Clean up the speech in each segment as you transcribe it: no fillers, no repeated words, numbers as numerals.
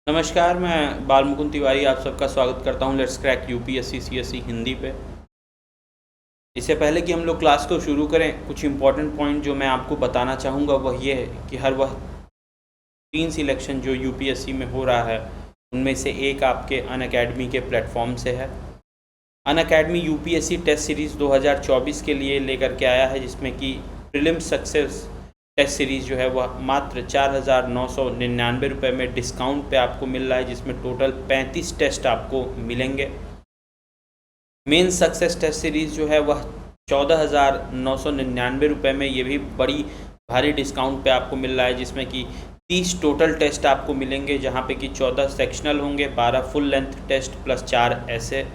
नमस्कार, मैं बाल मुकुंद तिवारी आप सबका स्वागत करता हूं let's crack UPSC CSE Hindi पे। इससे पहले कि हम लोग क्लास को शुरू करें, कुछ इंपॉर्टेंट पॉइंट जो मैं आपको बताना चाहूँगा वह ये है कि हर वह 3 सिलेक्शन जो यूपीएससी में हो रहा है उनमें से एक आपके अनअकैडमी के प्लेटफॉर्म से है। अनअकैडमी यूपीएससी टेस्ट सीरीज़ 2024 के लिए लेकर के आया है, जिसमें कि प्रीलिम्स सक्सेस टेस्ट सीरीज़ जो है वह मात्र 4,999 रुपये में डिस्काउंट पे आपको मिल रहा है, जिसमें टोटल 35 टेस्ट आपको मिलेंगे। मेन सक्सेस टेस्ट सीरीज़ जो है वह 14,999 रुपये में, ये भी बड़ी भारी डिस्काउंट पे आपको मिल रहा है, जिसमें कि 30 टोटल टेस्ट आपको मिलेंगे, जहाँ पे कि 14 सेक्शनल होंगे, 12 फुल लेंथ टेस्ट प्लस 4 ऐसे।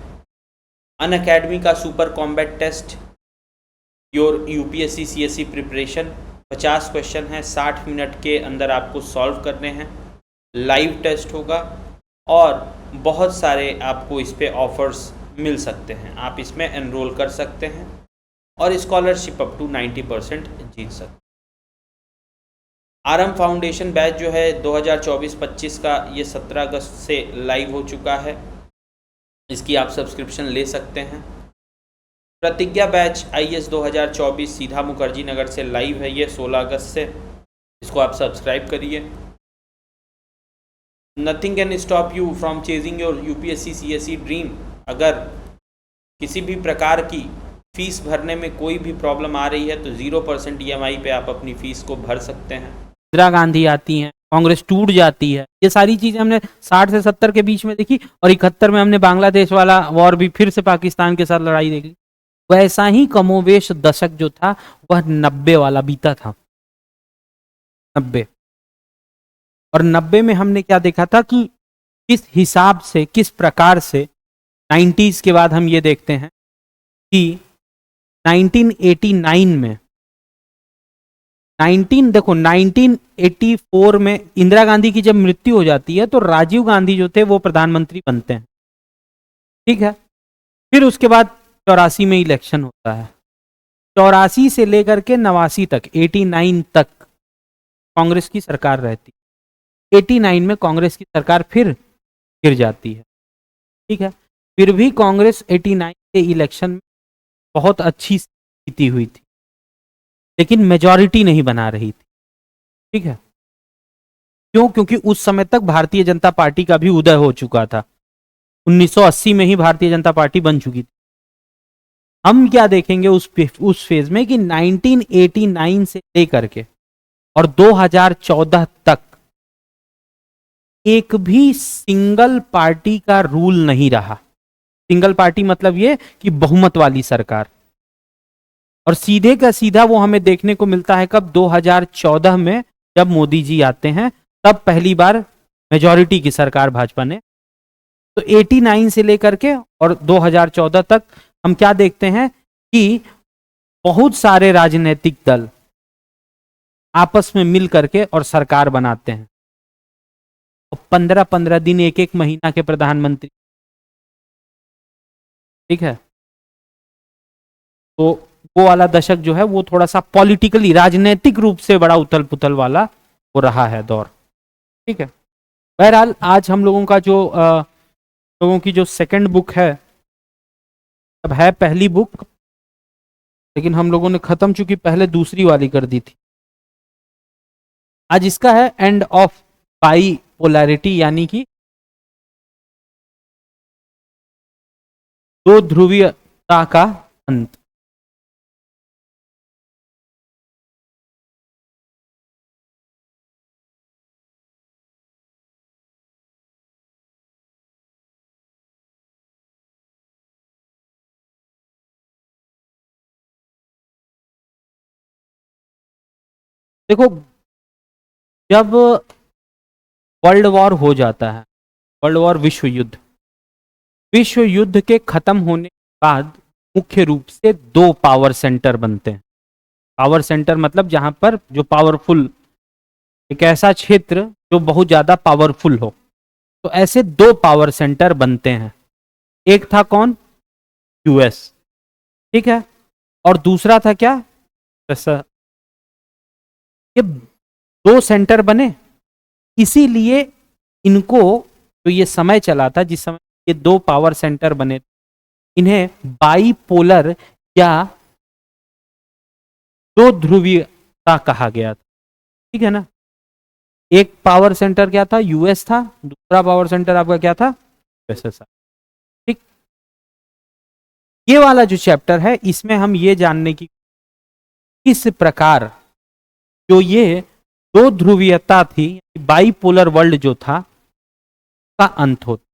अनअकैडमी का super combat test your UPSC CSE preparation 50 question हैं, 60 मिनट के अंदर आपको सॉल्व करने हैं। लाइव टेस्ट होगा और बहुत सारे आपको इस पे ऑफर्स मिल सकते हैं। आप इसमें एनरोल कर सकते हैं और स्कॉलरशिप अप टू 90% जीत सकते हैं। आरएम फाउंडेशन बैच जो है 2024-25 का, ये 17 अगस्त से लाइव हो चुका है। इसकी आप सब्सक्रिप्शन ले सकते हैं। प्रतिज्ञा बैच आईएएस 2024 सीधा मुखर्जी नगर से लाइव है, ये 16 अगस्त से। इसको आप सब्सक्राइब करिए। Nothing can stop you from chasing your UPSC CSE dream. अगर किसी भी प्रकार की फ़ीस भरने में कोई भी प्रॉब्लम आ रही है तो 0% ईएमआई पे आप अपनी फ़ीस को भर सकते हैं। इंदिरा गांधी आती हैं, कांग्रेस टूट जाती है, ये सारी चीजें हमने 60 से 70 के बीच में देखी और 71 में हमने बांग्लादेश वाला वॉर भी फिर से पाकिस्तान के साथ लड़ाई देखी। वैसा ही कमोवेश दशक जो था वह 90 वाला बीता था। 90 और 90 में हमने क्या देखा था कि किस हिसाब से, किस प्रकार से 90s के बाद हम ये देखते हैं कि 1989 में 1984 में इंदिरा गांधी की जब मृत्यु हो जाती है तो राजीव गांधी जो थे वो प्रधानमंत्री बनते हैं, ठीक है। फिर उसके बाद 84 में इलेक्शन होता है। 84 से लेकर के 89 तक, 89 तक कांग्रेस की सरकार रहती है। 89 में कांग्रेस की सरकार फिर गिर जाती है, ठीक है। फिर भी कांग्रेस 89 के इलेक्शन में बहुत अच्छी जीती हुई थी, लेकिन मेजॉरिटी नहीं बना रही थी, ठीक है। क्यों? क्योंकि उस समय तक भारतीय जनता पार्टी का भी उदय हो चुका था। 1980 में ही भारतीय जनता पार्टी बन चुकी थी। हम क्या देखेंगे उस फेज में कि 1989 से लेकर के और 2014 तक एक भी सिंगल पार्टी का रूल नहीं रहा। सिंगल पार्टी मतलब ये कि बहुमत वाली सरकार। और सीधे का सीधा वो हमें देखने को मिलता है कब? 2014 में जब मोदी जी आते हैं, तब पहली बार मेजॉरिटी की सरकार भाजपा ने। तो 89 से लेकर के और 2014 तक हम क्या देखते हैं कि बहुत सारे राजनीतिक दल आपस में मिल करके और सरकार बनाते हैं। 15-15 दिन, एक एक महीना के प्रधानमंत्री, ठीक है। तो वो वाला दशक जो है वो थोड़ा सा पॉलिटिकली, राजनीतिक रूप से बड़ा उथल पुथल वाला हो रहा है दौर, ठीक है। बहरहाल आज हम लोगों का जो लोगों की जो सेकंड बुक है, अब है पहली बुक, लेकिन हम लोगों ने खत्म चूंकि पहले दूसरी वाली कर दी थी। आज इसका है एंड ऑफ बाइपोलैरिटी, यानी कि दो ध्रुवीयता का अंत। देखो, जब वर्ल्ड वॉर हो जाता है, वर्ल्ड वॉर विश्व युद्ध, विश्व युद्ध के खत्म होने के बाद मुख्य रूप से दो पावर सेंटर बनते हैं। पावर सेंटर मतलब जहां पर जो पावरफुल, एक ऐसा क्षेत्र जो बहुत ज्यादा पावरफुल हो। तो ऐसे दो पावर सेंटर बनते हैं। एक था कौन? यूएस, ठीक है। और दूसरा था क्या? रसा। ये दो सेंटर बने, इसीलिए इनको जो ये समय चला था जिस समय ये दो पावर सेंटर बने थे, इन्हें बाईपोलर या दो ध्रुवीयता कहा गया था। ठीक है ना, एक पावर सेंटर क्या था, यूएस था, दूसरा पावर सेंटर आपका क्या था, यूएसएसआर। ठीक, ये वाला जो चैप्टर है इसमें हम ये जानने की किस प्रकार जो ये दो ध्रुवीयता थी, बाईपोलर वर्ल्ड जो था का अंत होता,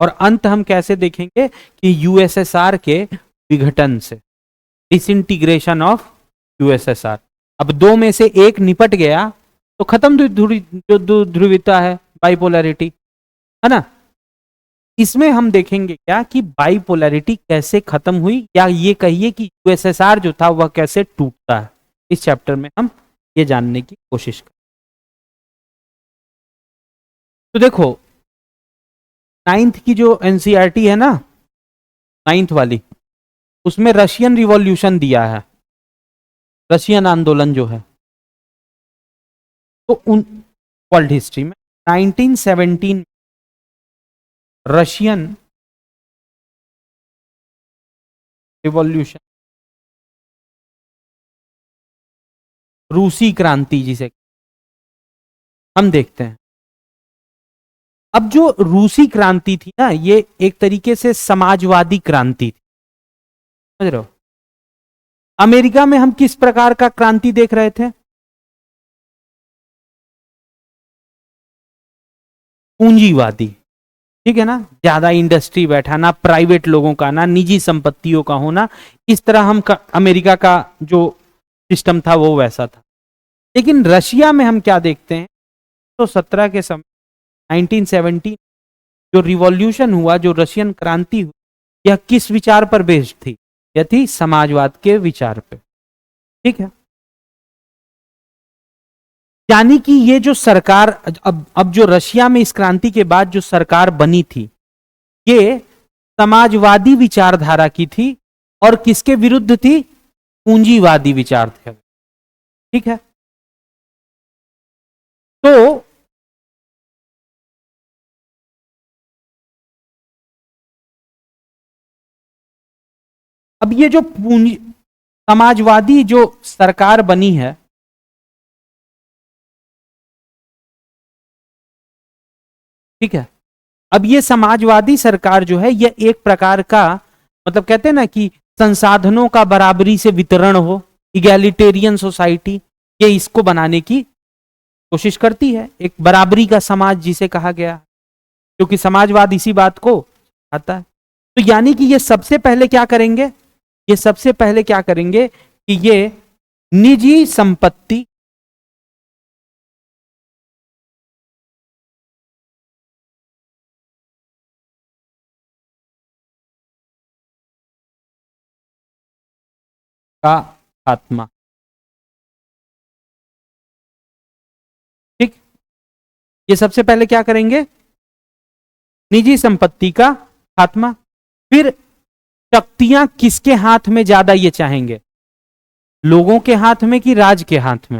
और अंत हम कैसे देखेंगे कि यूएसएसआर के विघटन से, डिसइंटीग्रेशन ऑफ यूएसएसआर। अब दो में से एक निपट गया तो खत्म जो ध्रुवीयता है, बाइपोलैरिटी, है ना। इसमें हम देखेंगे क्या कि बाइपोलैरिटी कैसे खत्म हुई, या ये कहिए कि यूएसएसआर जो था वह कैसे टूटता है। इस चैप्टर में हम ये जानने की कोशिश करें। तो देखो, नाइन्थ की जो एनसीईआरटी है ना, नाइन्थ वाली, उसमें रशियन रिवॉल्यूशन दिया है, रशियन आंदोलन जो है। तो उन वर्ल्ड हिस्ट्री में 1917 रशियन रिवॉल्यूशन, रूसी क्रांति जिसे हम देखते हैं। अब जो रूसी क्रांति थी ना, ये एक तरीके से समाजवादी क्रांति थी, समझ रहे हो। अमेरिका में हम किस प्रकार का क्रांति देख रहे थे, पूंजीवादी। ठीक है ना, ज्यादा इंडस्ट्री बैठाना, प्राइवेट लोगों का ना, निजी संपत्तियों का होना, इस तरह हम अमेरिका का जो सिस्टम था वो वैसा था। लेकिन रशिया में हम क्या देखते हैं, तो 17 के समय 1917 जो रिवॉल्यूशन हुआ, जो रशियन क्रांति हुई, यह किस विचार पर बेस्ड थी, यह थी समाजवाद के विचार पे। ठीक है, यानी कि ये जो सरकार अब जो रशिया में इस क्रांति के बाद जो सरकार बनी थी, ये समाजवादी विचारधारा की थी और किसके विरुद्ध थी, पूंजीवादी विचारधारा। ठीक है, तो अब ये जो पूंजी समाजवादी जो सरकार बनी है, ठीक है, अब ये समाजवादी सरकार जो है, ये एक प्रकार का, मतलब कहते हैं ना कि संसाधनों का बराबरी से वितरण हो, इगैलिटेरियन सोसाइटी, ये इसको बनाने की कोशिश करती है, एक बराबरी का समाज जिसे कहा गया, क्योंकि समाजवाद इसी बात को आता है। तो यानी कि ये सबसे पहले क्या करेंगे, ये सबसे पहले क्या करेंगे कि ये निजी संपत्ति का खात्मा। ठीक, ये सबसे पहले क्या करेंगे, निजी संपत्ति का खात्मा। फिर शक्तियां किसके हाथ में ज्यादा ये चाहेंगे, लोगों के हाथ में कि राज के हाथ में,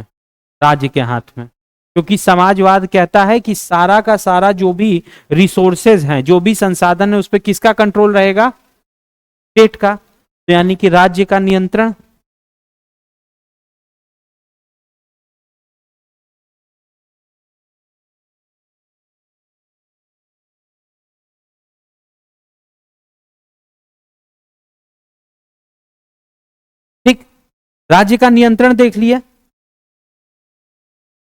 राज्य के हाथ में, क्योंकि समाजवाद कहता है कि सारा का सारा जो भी रिसोर्सेज हैं, जो भी संसाधन है, उस पर किसका कंट्रोल रहेगा, स्टेट का, तो यानी कि राज्य का नियंत्रण। ठीक, राज्य का नियंत्रण देख लिया।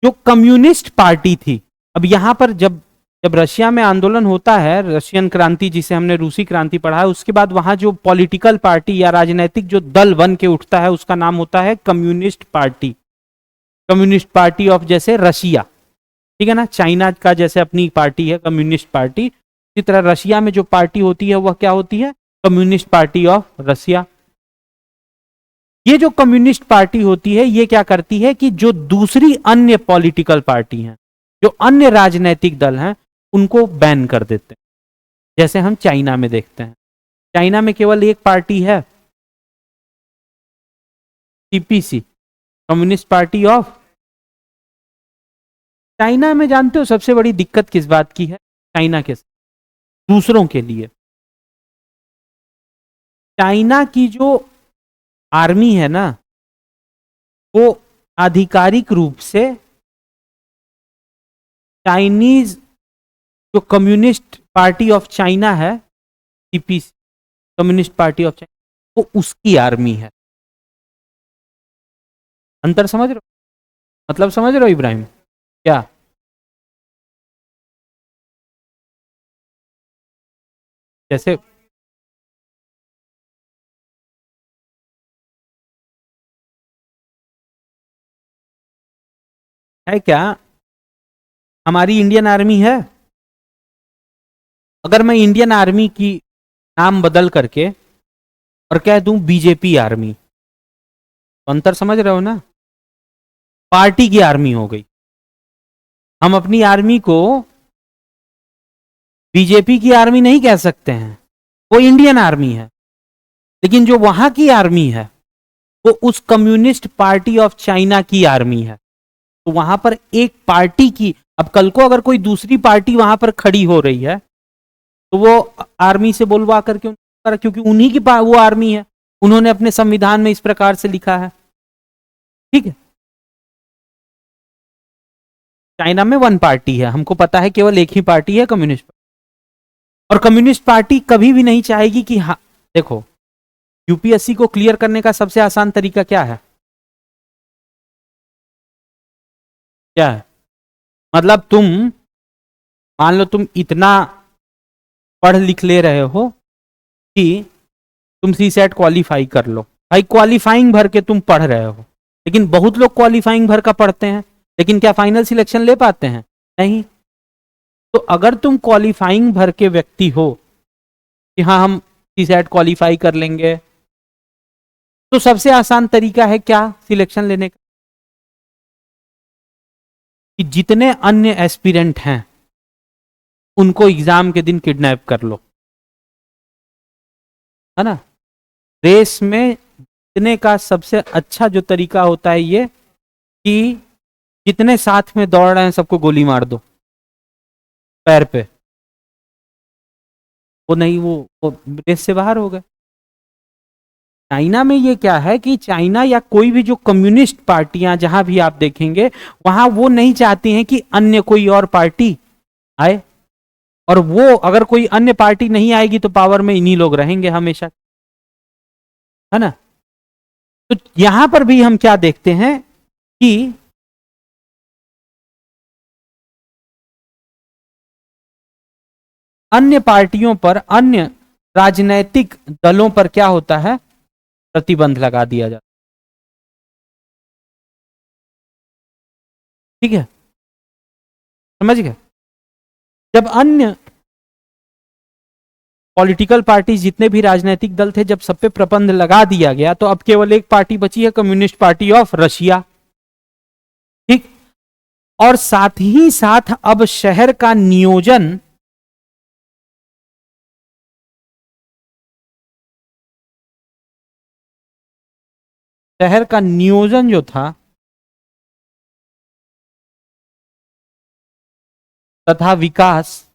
जो कम्युनिस्ट पार्टी थी, अब यहां पर जब जब रशिया में आंदोलन होता है, रशियन क्रांति जिसे हमने रूसी क्रांति पढ़ा है, उसके बाद वहां जो पॉलिटिकल पार्टी या राजनीतिक जो दल बन के उठता है, उसका नाम होता है communist party, communist party of जैसे रशिया। ठीक है ना, चाइना का जैसे अपनी पार्टी है कम्युनिस्ट पार्टी, इसी तरह रशिया में जो पार्टी होती है वह क्या होती है, कम्युनिस्ट पार्टी ऑफ रशिया। ये जो कम्युनिस्ट पार्टी होती है, ये क्या करती है कि जो दूसरी अन्य पॉलिटिकल पार्टी हैं, जो अन्य राजनीतिक दल हैं, उनको बैन कर देते हैं। जैसे हम चाइना में देखते हैं, चाइना में केवल एक पार्टी है, CPC, communist party of China में जानते हो सबसे बड़ी दिक्कत किस बात की है? चाइना के साथ दूसरों के लिए, चाइना की जो आर्मी है ना, वो आधिकारिक रूप से चाइनीज जो कम्युनिस्ट पार्टी ऑफ चाइना है, CPC, communist party of China, वो उसकी आर्मी है। अंतर समझ रहे हो? मतलब समझ रहे हो इब्राहिम क्या? जैसे है क्या, हमारी इंडियन आर्मी है, अगर मैं इंडियन आर्मी की नाम बदल करके और कह दूं बीजेपी आर्मी, तो अंतर समझ रहे हो ना? पार्टी की आर्मी हो गई। हम अपनी आर्मी को बीजेपी की आर्मी नहीं कह सकते हैं, वो इंडियन आर्मी है। लेकिन जो वहां की आर्मी है वो उस कम्युनिस्ट पार्टी ऑफ चाइना की आर्मी है। तो वहां पर एक पार्टी की, अब कल को अगर कोई दूसरी पार्टी वहां पर खड़ी हो रही है तो वो आर्मी से बोलवा करके, क्योंकि उन्हीं की वो आर्मी है, उन्होंने अपने संविधान में इस प्रकार से लिखा है। ठीक है, चाइना में वन पार्टी है, हमको पता है, केवल एक ही पार्टी है, कम्युनिस्ट। और कम्युनिस्ट पार्टी कभी भी नहीं चाहेगी कि, हाँ देखो, यूपीएससी को क्लियर करने का सबसे आसान तरीका क्या है? क्या है? मतलब तुम मान लो तुम इतना पढ़ लिख ले रहे हो कि तुम सी सेट क्वालिफाई कर लो, भाई क्वालिफाइंग भर के तुम पढ़ रहे हो, लेकिन बहुत लोग क्वालिफाइंग भर का पढ़ते हैं, लेकिन क्या फाइनल सिलेक्शन ले पाते हैं? नहीं। तो अगर तुम क्वालिफाइंग भर के व्यक्ति हो कि हाँ हम सी सेट क्वालिफाई कर लेंगे, तो सबसे आसान तरीका है क्या सिलेक्शन लेने का? कि जितने अन्य एस्पिरेंट हैं उनको एग्जाम के दिन किडनैप कर लो, है ना? रेस में जीतने का सबसे अच्छा जो तरीका होता है ये कि जितने साथ में दौड़ रहे हैं सबको गोली मार दो पैर पे, वो नहीं, वो रेस से बाहर हो गए। चाइना में ये क्या है कि चाइना या कोई भी जो कम्युनिस्ट पार्टियां जहां भी आप देखेंगे, वहां वो नहीं चाहती हैं कि अन्य कोई और पार्टी आए, और वो अगर कोई अन्य पार्टी नहीं आएगी तो पावर में इन्हीं लोग रहेंगे हमेशा, है ना? तो यहां पर भी हम क्या देखते हैं कि अन्य पार्टियों पर, अन्य राजनैतिक दलों पर क्या होता है, प्रतिबंध लगा दिया जाता। ठीक है, समझ गए? जब अन्य पॉलिटिकल पार्टी, जितने भी राजनीतिक दल थे, जब सब पे प्रतिबंध लगा दिया गया, तो अब केवल एक पार्टी बची है, कम्युनिस्ट पार्टी ऑफ रशिया। ठीक, और साथ ही साथ अब शहर का नियोजन जो था तथा विकास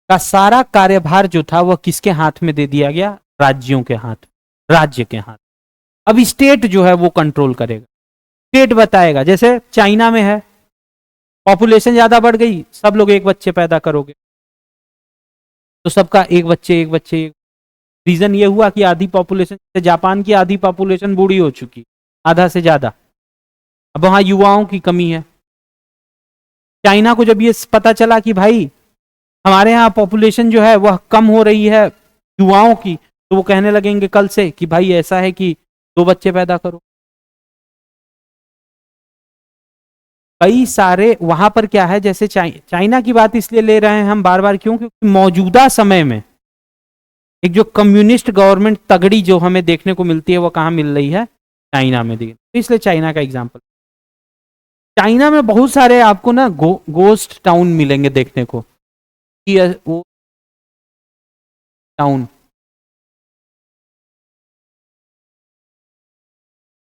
का सारा कार्यभार जो था वह किसके हाथ में दे दिया गया? राज्यों के हाथ, राज्य के हाथ। अब स्टेट जो है वो कंट्रोल करेगा, स्टेट बताएगा। जैसे चाइना में है, पॉपुलेशन ज्यादा बढ़ गई, सब लोग एक बच्चे पैदा करोगे, तो सबका एक बच्चे एक बच्चे। रीजन ये हुआ कि आधी पॉपुलेशन, जापान की आधी पॉपुलेशन बूढ़ी हो चुकी, आधा से ज्यादा, अब वहां युवाओं की कमी है। चाइना को जब ये पता चला कि भाई हमारे यहाँ पॉपुलेशन जो है वह कम हो रही है युवाओं की, तो वो कहने लगेंगे कल से कि भाई ऐसा है कि दो बच्चे पैदा करो। कई सारे वहां पर क्या है, जैसे चाइना की बात इसलिए ले रहे हैं हम बार बार, क्यों? क्योंकि मौजूदा समय में एक जो कम्युनिस्ट गवर्नमेंट तगड़ी जो हमें देखने को मिलती है, वो कहाँ मिल रही है? चाइना में। तो इसलिए चाइना का एग्जाम्पल, चाइना में बहुत सारे आपको ना गोस्ट टाउन मिलेंगे देखने को, कि वो टाउन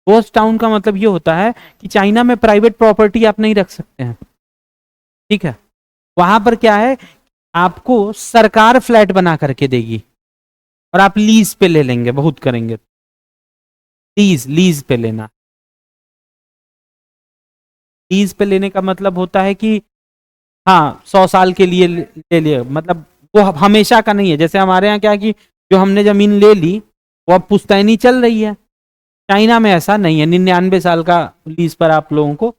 घोस्ट टाउन का मतलब ये होता है कि चाइना में प्राइवेट प्रॉपर्टी आप नहीं रख सकते हैं, ठीक है। वहां पर क्या है, आपको सरकार फ्लैट बना करके देगी और आप लीज पे ले लेंगे, बहुत करेंगे। लीज पे लेना, लीज पे लेने का मतलब होता है कि हाँ 100 साल के लिए ले लिया, मतलब वो हमेशा का नहीं है। जैसे हमारे यहाँ क्या है कि जो हमने जमीन ले ली वो अब पुश्तैनी चल रही है, चाइना में ऐसा नहीं है, 99 साल का लीज पर आप लोगों को।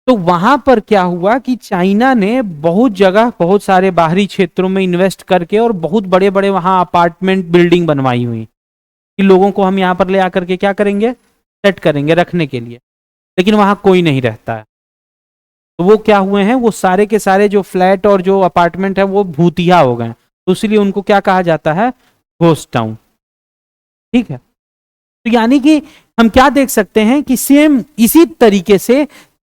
तो वहां पर क्या हुआ कि चाइना ने बहुत जगह, बहुत सारे बाहरी क्षेत्रों में इन्वेस्ट करके और बहुत बड़े बड़े वहां अपार्टमेंट बिल्डिंग बनवाई हुई कि लोगों को हम यहाँ पर ले आकर के क्या करेंगे, सेट करेंगे रखने के लिए, लेकिन वहां कोई नहीं रहता है। तो वो क्या हुए हैं, वो सारे के सारे जो फ्लैट और जो अपार्टमेंट है वो भूतिया हो गए, तो इसलिए उनको क्या कहा जाता है, घोस्ट टाउन, ठीक है। तो यानी कि हम क्या देख सकते हैं कि सेम इसी तरीके से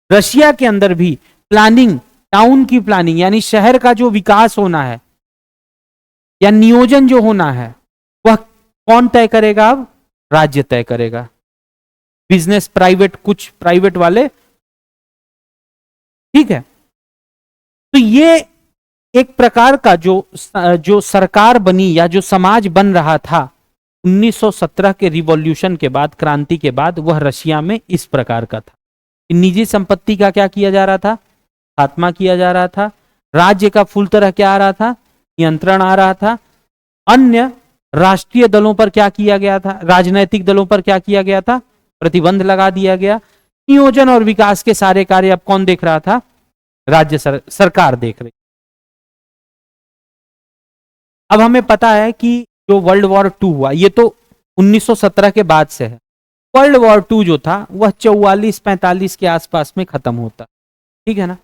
रशिया के अंदर भी प्लानिंग, टाउन की प्लानिंग यानी शहर का जो विकास होना है या नियोजन जो होना है वह कौन तय करेगा, अब राज्य तय करेगा। बिजनेस प्राइवेट, कुछ प्राइवेट वाले, ठीक है। तो ये एक प्रकार का जो सरकार बनी या जो समाज बन रहा था 1917 के रिवॉल्यूशन के बाद, क्रांति के बाद, वह रशिया में इस प्रकार का था। निजी संपत्ति का क्या किया जा रहा था, खात्मा किया जा रहा था। राज्य का फुल तरह क्या आ रहा था, नियंत्रण आ रहा था। अन्य राष्ट्रीय दलों पर क्या किया गया था, राजनैतिक दलों पर क्या किया गया था, प्रतिबंध लगा दिया गया। नियोजन और विकास के सारे कार्य अब कौन देख रहा था, राज्य सरकार देख रही। अब हमें पता है कि जो वर्ल्ड वॉर 2 हुआ ये तो 1917 के बाद से है। वर्ल्ड वॉर 2 जो था वह 44-45 के आसपास में खत्म होता, ठीक है ना।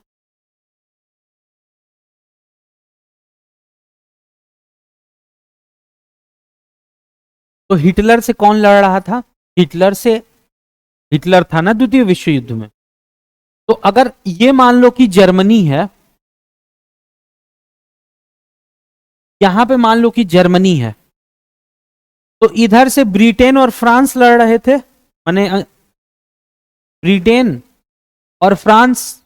तो हिटलर से कौन लड़ रहा था, हिटलर था ना द्वितीय विश्व युद्ध में। तो अगर ये मान लो कि जर्मनी है, यहां पे मान लो कि जर्मनी है, तो इधर से ब्रिटेन और फ्रांस लड़ रहे थे, माने ब्रिटेन और फ्रांस,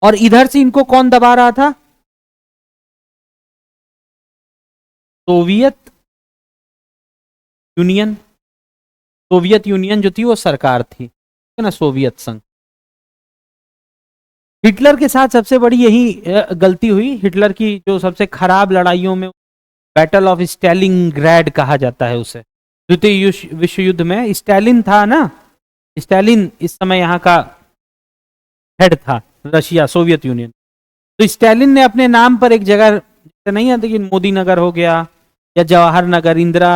और इधर से इनको कौन दबा रहा था, सोवियत यूनियन। सोवियत यूनियन जो थी वो सरकार थी, है ना, सोवियत संघ। हिटलर के साथ सबसे बड़ी यही गलती हुई, हिटलर की जो सबसे खराब लड़ाइयों में बैटल ऑफ स्टैलिनग्राड कहा जाता है उसे। द्वितीय विश्व युद्ध में स्टालिन था ना, स्टालिन इस समय यहाँ का हेड था, रशिया, सोवियत यूनियन। तो स्टालिन ने अपने नाम पर एक जगह, नहीं है लेकिन मोदी नगर हो गया या जवाहर नगर, इंदिरा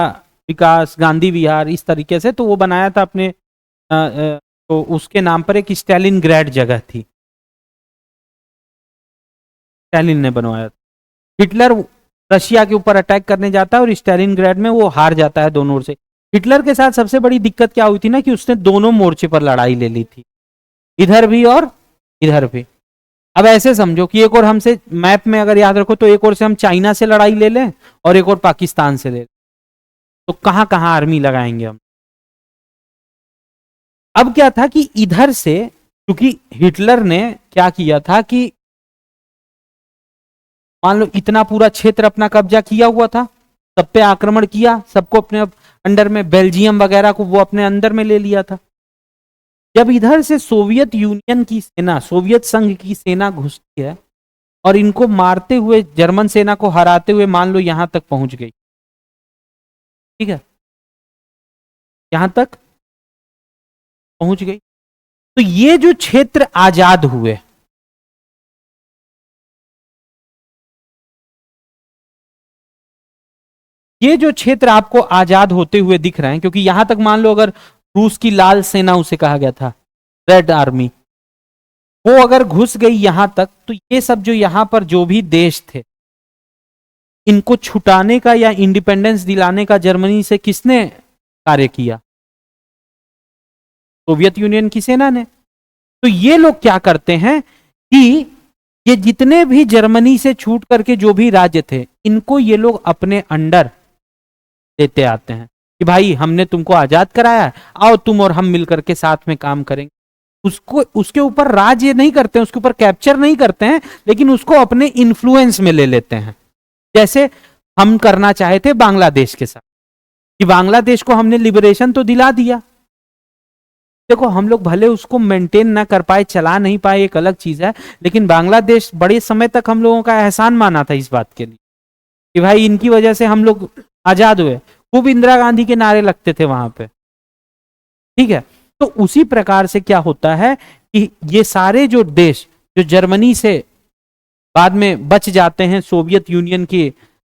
विकास, गांधी विहार, इस तरीके से तो वो बनाया था अपने तो उसके नाम पर एक स्टालिनग्राड जगह थी, स्टालिन ने बनवाया था। हिटलर रशिया के ऊपर अटैक करने जाता है और स्टालिनग्राड में वो हार जाता है दोनों ओर से। हिटलर के साथ सबसे बड़ी दिक्कत क्या हुई थी ना कि उसने दोनों मोर्चे पर लड़ाई ले ली थी, इधर भी और इधर भी। अब ऐसे समझो कि एक और हमसे मैप में अगर याद रखो तो एक और से हम चाइना से लड़ाई ले लें और एक और पाकिस्तान से ले लें, तो कहां कहां आर्मी लगाएंगे हम। अब क्या था कि इधर से, क्योंकि हिटलर ने क्या किया था कि मान लो इतना पूरा क्षेत्र अपना कब्जा किया हुआ था, सब पे आक्रमण किया, सबको अपने अंडर में, बेल्जियम वगैरह को वो अपने अंदर में ले लिया था। जब इधर से सोवियत यूनियन की सेना, सोवियत संघ की सेना घुसती है और इनको मारते हुए, जर्मन सेना को हराते हुए मान लो यहां तक पहुंच गई, ठीक है, यहां तक पहुंच गई, तो ये जो क्षेत्र आजाद हुए, ये जो क्षेत्र आपको आजाद होते हुए दिख रहे हैं, क्योंकि यहां तक मान लो अगर रूस की लाल सेना उसे कहा गया था, रेड आर्मी, वो अगर घुस गई यहां तक, तो ये सब जो यहां पर जो भी देश थे, इनको छुटाने का या इंडिपेंडेंस दिलाने का जर्मनी से किसने कार्य किया, सोवियत यूनियन की सेना ने। तो ये लोग क्या करते हैं कि ये जितने भी जर्मनी से छूट करके जो भी राज्य थे, इनको ये लोग अपने अंडर लेते आते हैं। कि भाई हमने तुमको आजाद कराया है, आओ तुम और हम मिलकर के साथ में काम करेंगे। उसको उसके ऊपर राज ये नहीं करते हैं, उसके ऊपर कैप्चर नहीं करते हैं, लेकिन उसको अपने इन्फ्लुएंस में ले लेते हैं। जैसे हम करना चाहे थे बांग्लादेश के साथ, कि बांग्लादेश को हमने लिबरेशन तो दिला दिया, देखो हम लोग भले उसको मेंटेन ना कर पाए, चला नहीं पाए, एक अलग चीज है, लेकिन बांग्लादेश बड़े समय तक हम लोगों का एहसान माना था इस बात के लिए कि भाई इनकी वजह से हम लोग आजाद हुए। खूब इंदिरा गांधी के नारे लगते थे वहां पे, ठीक है। तो उसी प्रकार से क्या होता है कि ये सारे जो देश जो जर्मनी से बाद में बच जाते हैं सोवियत यूनियन की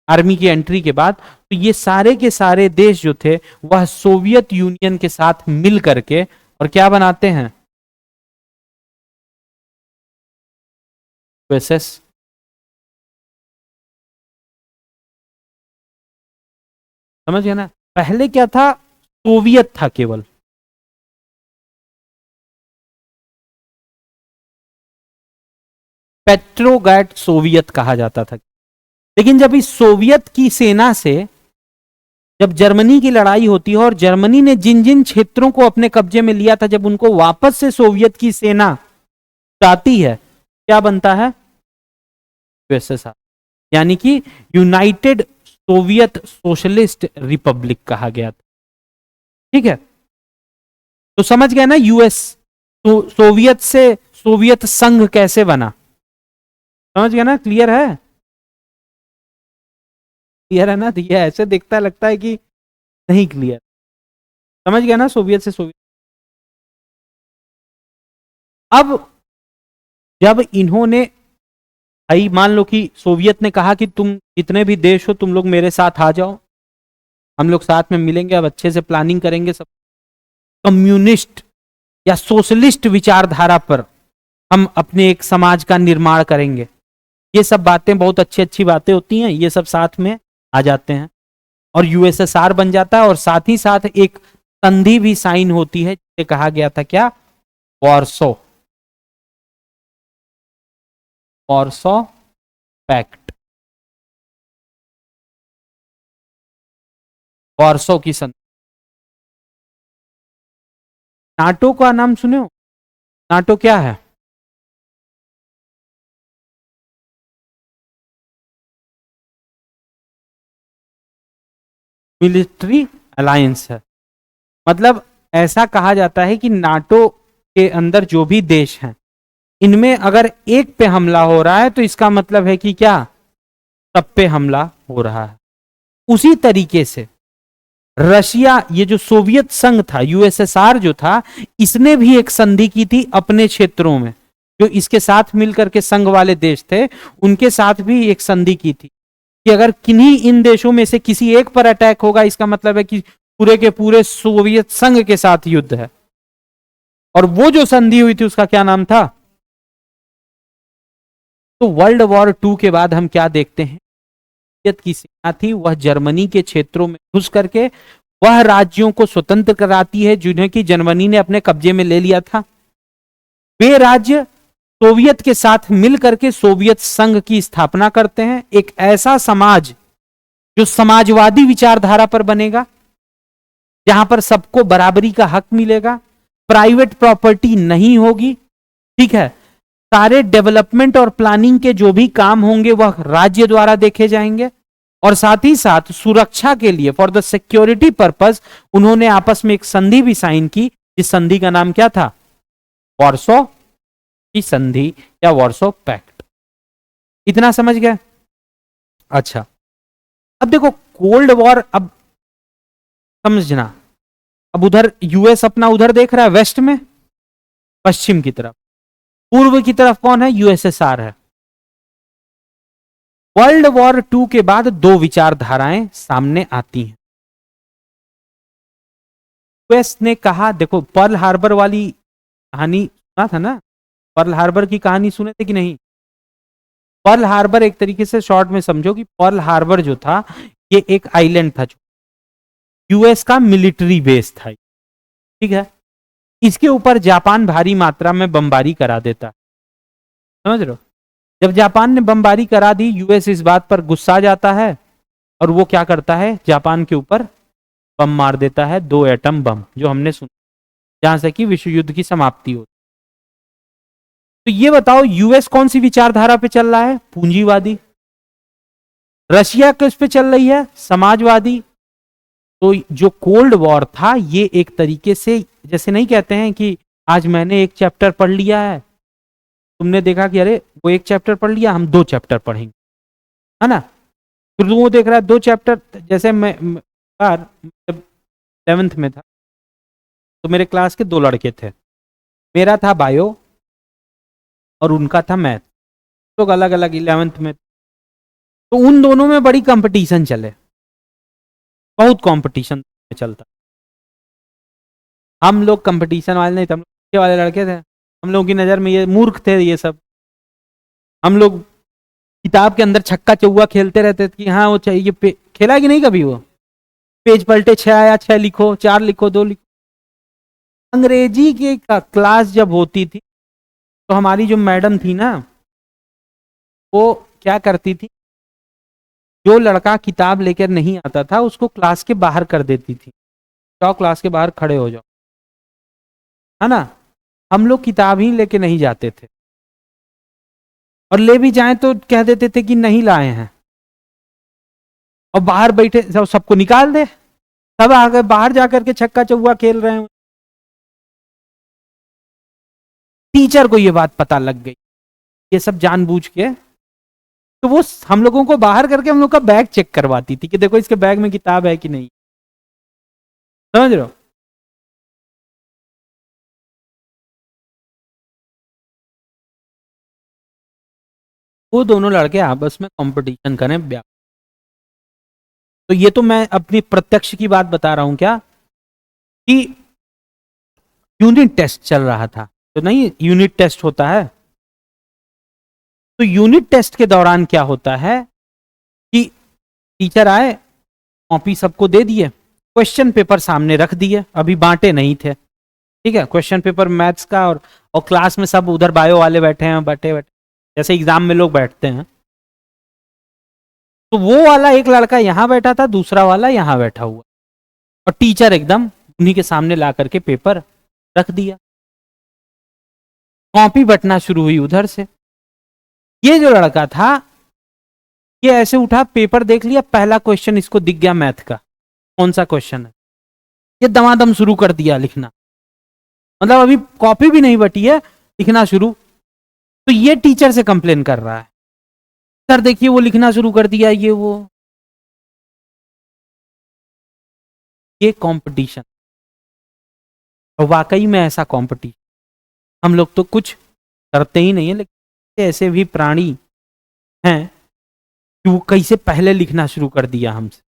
आर्मी की एंट्री के बाद, तो ये सारे के सारे देश जो थे वह सोवियत यूनियन के साथ मिल करके और क्या बनाते हैं, यूएसएस। समझ गए ना, पहले क्या था, सोवियत था केवल, पेट्रोग्राड सोवियत कहा जाता था। लेकिन जब इस सोवियत की सेना से जब जर्मनी की लड़ाई होती है और जर्मनी ने जिन जिन क्षेत्रों को अपने कब्जे में लिया था, जब उनको वापस से सोवियत की सेना आती है, क्या बनता है, यूएसएसआर, यानी कि यूनाइटेड सोवियत सोशलिस्ट रिपब्लिक कहा गया था। ठीक है, तो समझ गए ना यूएस, तो सोवियत से सोवियत संघ कैसे बना, समझ गए ना, क्लियर है, क्लियर है ना। तो ये ऐसे दिखता है, लगता है कि नहीं क्लियर, समझ गया ना, सोवियत से सोवियत। अब जब इन्होंने, भाई मान लो कि सोवियत ने कहा कि तुम जितने भी देश हो तुम लोग मेरे साथ आ जाओ, हम लोग साथ में मिलेंगे, अब अच्छे से प्लानिंग करेंगे, सब कम्युनिस्ट या सोशलिस्ट विचारधारा पर हम अपने एक समाज का निर्माण करेंगे। ये सब बातें बहुत अच्छी अच्छी बातें होती हैं, ये सब साथ में आ जाते हैं और यूएसएसआर बन जाता है। और साथ ही साथ एक संधि भी साइन होती है जिसे कहा गया था क्या, वॉर्सो, वॉर्सो पैक्ट, वॉर्सो की संधि। नाटो का नाम सुने हो, नाटो क्या है, मिलिट्री अलायंस है। मतलब ऐसा कहा जाता है कि नाटो के अंदर जो भी देश हैं, इनमें अगर एक पे हमला हो रहा है तो इसका मतलब है कि क्या, सब पे हमला हो रहा है। उसी तरीके से रशिया, ये जो सोवियत संघ था, यूएसएसआर जो था, इसने भी एक संधि की थी अपने क्षेत्रों में, जो इसके साथ मिलकर के संघ वाले देश थे उनके साथ भी एक संधि की थी कि अगर किन्हीं इन देशों में से किसी एक पर अटैक होगा, इसका मतलब है कि पूरे के पूरे सोवियत संघ के साथ युद्ध है। और वो जो संधि हुई थी उसका क्या नाम था। तो वर्ल्ड वॉर 2 के बाद हम क्या देखते हैं, सोवियत की सेना थी वह जर्मनी के क्षेत्रों में घुस करके वह राज्यों को स्वतंत्र कराती है जिन्हें कि जर्मनी ने अपने कब्जे में ले लिया था। वे राज्य सोवियत के साथ मिलकर के सोवियत संघ की स्थापना करते हैं, एक ऐसा समाज जो समाजवादी विचारधारा पर बनेगा, जहां पर सबको बराबरी का हक मिलेगा, प्राइवेट प्रॉपर्टी नहीं होगी, ठीक है, सारे डेवलपमेंट और प्लानिंग के जो भी काम होंगे वह राज्य द्वारा देखे जाएंगे, और साथ ही साथ सुरक्षा के लिए फॉर द सिक्योरिटी पर्पस उन्होंने आपस में एक संधि भी साइन की, जिस संधि का नाम क्या था, वॉर्सो की संधि या वॉर्सो पैक्ट। इतना समझ गए। अच्छा, अब देखो कोल्ड वॉर, अब समझना, अब उधर यूएस अपना उधर देख रहा है वेस्ट में, पश्चिम की तरफ, पूर्व की तरफ कौन है, यूएसएसआर है। वर्ल्ड वॉर 2 के बाद दो विचारधाराएं सामने आती हैं। यूएस ने कहा, देखो पर्ल हार्बर वाली कहानी सुना था ना, पर्ल हार्बर की कहानी सुने थे कि नहीं। पर्ल हार्बर एक तरीके से शॉर्ट में समझो कि पर्ल हार्बर जो था ये एक आइलैंड था, यूएस का मिलिट्री बेस था, ठीक है। इसके ऊपर जापान भारी मात्रा में बमबारी करा देता, समझ रहे हो। जब जापान ने बमबारी करा दी, यूएस इस बात पर गुस्सा जाता है और वो क्या करता है, जापान के ऊपर बम मार देता है, 2 एटम बम, जो हमने सुना, जहां से कि विश्व युद्ध की समाप्ति हो। तो ये बताओ यूएस कौन सी विचारधारा पे चल रहा है? पूंजीवादी। रशिया किस पे चल रही है? समाजवादी। तो जो कोल्ड वॉर था ये एक तरीके से, जैसे नहीं कहते हैं कि आज मैंने एक चैप्टर पढ़ लिया है, तुमने देखा कि अरे वो एक चैप्टर पढ़ लिया, हम 2 चैप्टर पढ़ेंगे, है ना। फिर वो देख रहा है 2 चैप्टर, जैसे मैं जब 11th में था तो मेरे क्लास के 2 लड़के थे, मेरा था बायो और उनका था मैथ, लोग अलग अलग 11th में। तो उन दोनों में बड़ी कंपटीशन चले, बहुत कंपटीशन चलता। हम लोग कंपटीशन वाले नहीं थे, हम लोग वाले लड़के थे, हम लोगों की नज़र में ये मूर्ख थे ये सब। हम लोग किताब के अंदर छक्का चौवा खेलते रहते थे कि हाँ वो चाहिए, खेला कि नहीं कभी? वो पेज पलटे 6 आया 6 लिखो, 4 लिखो, 2 लिखो। अंग्रेजी की क्लास जब होती थी तो हमारी जो मैडम थी ना, वो क्या करती थी, जो लड़का किताब लेकर नहीं आता था उसको क्लास के बाहर कर देती थी, जाओ क्लास के बाहर खड़े हो जाओ, है ना। हम लोग किताब ही लेके नहीं जाते थे, और ले भी जाएं तो कह देते थे कि नहीं लाए हैं, और बाहर बैठे सबको निकाल दे, सब आगे बाहर जाकर के छक्का चौवा खेल रहे हैं। टीचर को ये बात पता लग गई, ये सब जानबूझ के, तो वो हम लोगों को बाहर करके हम लोग का बैग चेक करवाती थी कि देखो इसके बैग में किताब है कि नहीं, समझ रहे हो। वो दोनों लड़के आपस में कंपटीशन करें ब्याह। तो ये तो मैं अपनी प्रत्यक्ष की बात बता रहा हूं क्या, कि यूनिट टेस्ट चल रहा था, तो नहीं यूनिट टेस्ट होता है, तो यूनिट टेस्ट के दौरान क्या होता है कि टीचर आए, कॉपी सबको दे दिए, क्वेश्चन पेपर सामने रख दिए, अभी बांटे नहीं थे, ठीक है, क्वेश्चन पेपर मैथ्स का, और क्लास में सब उधर बायो वाले बैठे हैं, बैठे बैठे जैसे एग्जाम में लोग बैठते हैं। तो वो वाला एक लड़का यहां बैठा था, दूसरा वाला यहां बैठा हुआ, और टीचर एकदम उन्हीं के सामने ला करके पेपर रख दिया, कॉपी बटना शुरू हुई उधर से। ये जो लड़का था ये ऐसे उठा, पेपर देख लिया, पहला क्वेश्चन इसको दिख गया मैथ का, कौन सा क्वेश्चन है, ये दमादम शुरू कर दिया लिखना, मतलब अभी कॉपी भी नहीं बटी है, लिखना शुरू। तो ये टीचर से कंप्लेन कर रहा है, सर देखिए वो लिखना शुरू कर दिया, ये कंपटीशन। और वाकई में ऐसा कंपटीशन हम लोग तो कुछ करते ही नहीं है, लेकिन ऐसे भी प्राणी हैं कि वो कैसे पहले लिखना शुरू कर दिया हमसे।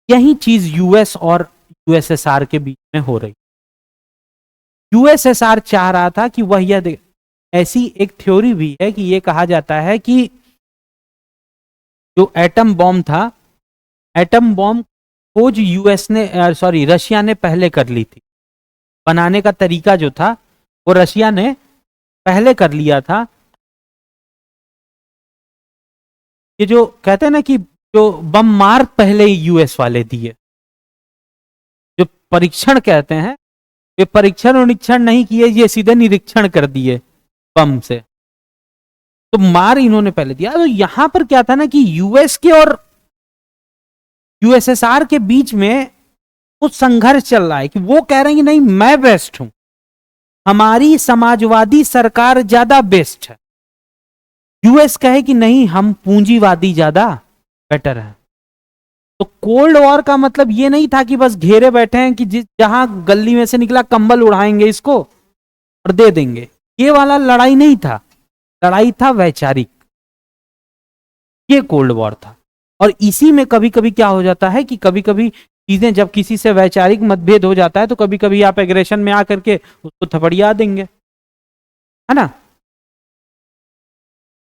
यही चीज यूएस और यूएसएसआर के बीच में हो रही। यूएसएसआर चाह रहा था कि वह यह, ऐसी एक थ्योरी भी है कि यह कहा जाता है कि जो एटम बॉम्ब था, एटम बॉम्ब खोज यूएस ने, सॉरी रशिया ने पहले कर ली थी, बनाने का तरीका जो था वो रशिया ने पहले कर लिया था। ये जो कहते हैं ना कि जो बम मार पहले यूएस वाले दिए, जो परीक्षण कहते हैं, ये परीक्षण और निरीक्षण नहीं किए, ये सीधे निरीक्षण कर दिए बम से, तो मार इन्होंने पहले दिया। तो यहां पर क्या था ना कि यूएस के और यूएसएसआर के बीच में कुछ संघर्ष चल रहा है, कि वो कह रहे हैं कि नहीं मैं बेस्ट हूं, हमारी समाजवादी सरकार ज्यादा बेस्ट है, यूएस कहे कि नहीं हम पूंजीवादी ज्यादा बेटर है। तो कोल्ड वॉर का मतलब ये नहीं था कि बस घेरे बैठे हैं कि जहां गली में से निकला कंबल उड़ाएंगे इसको और दे देंगे, ये वाला लड़ाई नहीं था, लड़ाई था वैचारिक, ये कोल्ड वॉर था। और इसी में कभी कभी क्या हो जाता है कि कभी कभी चीजें, जब किसी से वैचारिक मतभेद हो जाता है तो कभी कभी आप एग्रेशन में आकर के उसको थपड़िया देंगे, है ना।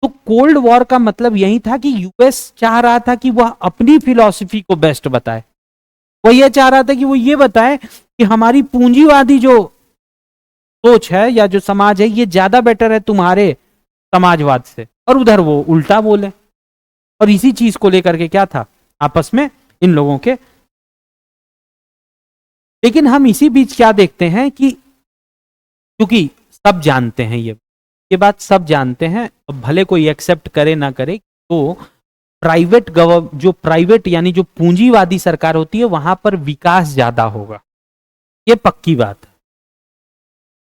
तो कोल्ड वॉर का मतलब यही था कि यूएस चाह रहा था कि वह अपनी फिलॉसफी को बेस्ट बताए, वह यह चाह रहा था कि वो ये बताए कि हमारी पूंजीवादी जो सोच है या जो समाज है ये ज्यादा बेटर है तुम्हारे समाजवाद से, और उधर वो उल्टा बोले। और इसी चीज को लेकर के क्या था, आपस में इन लोगों के। लेकिन हम इसी बीच क्या देखते हैं कि क्योंकि सब जानते हैं ये बात सब जानते हैं, अब भले कोई एक्सेप्ट करे ना करे, तो जो प्राइवेट यानी जो पूंजीवादी सरकार होती है वहां पर विकास ज्यादा होगा, ये पक्की बात है।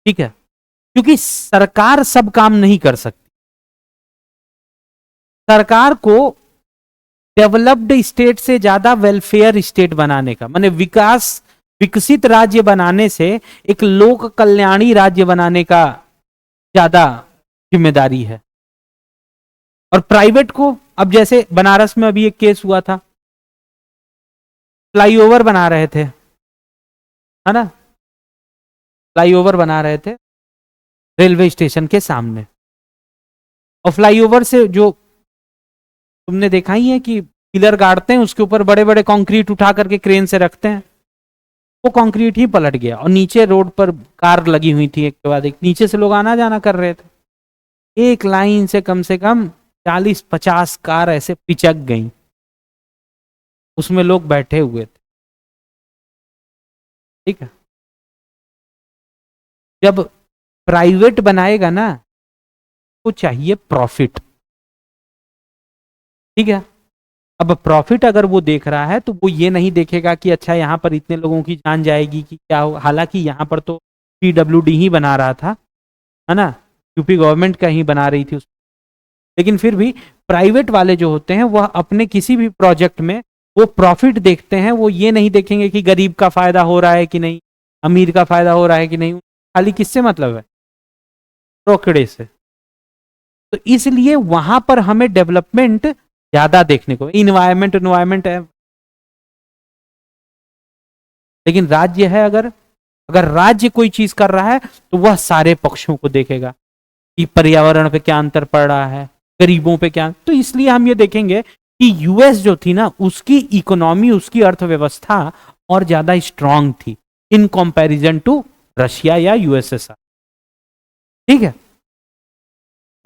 ठीक है, क्योंकि सरकार सब काम नहीं कर सकती। सरकार को डेवलप्ड स्टेट से ज्यादा वेलफेयर स्टेट बनाने का, माने विकसित राज्य बनाने से एक लोक कल्याणी राज्य बनाने का ज्यादा जिम्मेदारी है। और प्राइवेट को, अब जैसे बनारस में अभी एक केस हुआ था, फ्लाईओवर बना रहे थे, है ना, फ्लाईओवर बना रहे थे रेलवे स्टेशन के सामने, और फ्लाईओवर से जो तुमने देखा ही है कि पिलर गाड़ते हैं, उसके ऊपर बड़े बड़े कंक्रीट उठा करके क्रेन से रखते हैं, वो कंक्रीट ही पलट गया और नीचे रोड पर कार लगी हुई थी, एक के बाद एक नीचे से लोग आना जाना कर रहे थे। एक लाइन से कम 40-50 कार ऐसे पिचक गई, उसमें लोग बैठे हुए थे। ठीक है, जब प्राइवेट बनाएगा ना तो चाहिए प्रॉफिट। ठीक है, अब प्रॉफिट अगर वो देख रहा है तो वो ये नहीं देखेगा कि अच्छा यहां पर इतने लोगों की जान जाएगी कि क्या हो। हालांकि यहां पर तो PWD ही बना रहा था, है ना, यूपी गवर्नमेंट का ही बना रही थी उसको। लेकिन फिर भी प्राइवेट वाले जो होते हैं वह अपने किसी भी प्रोजेक्ट में वो प्रॉफिट देखते हैं, वो ये नहीं देखेंगे कि गरीब का फायदा हो रहा है कि नहीं, अमीर का फायदा हो रहा है कि नहीं, खाली किससे मतलब है, रोकड़े से। तो इसलिए वहां पर हमें डेवलपमेंट ज्यादा देखने को, इन्वायरमेंट है। लेकिन राज्य है, अगर राज्य कोई चीज कर रहा है तो वह सारे पक्षों को देखेगा कि पर्यावरण पे क्या अंतर पड़ रहा है, गरीबों पे क्या। तो इसलिए हम ये देखेंगे कि यूएस जो थी ना, उसकी इकोनॉमी, उसकी अर्थव्यवस्था और ज्यादा स्ट्रांग थी इन कंपैरिजन टू रशिया या यूएसएसआर। ठीक है,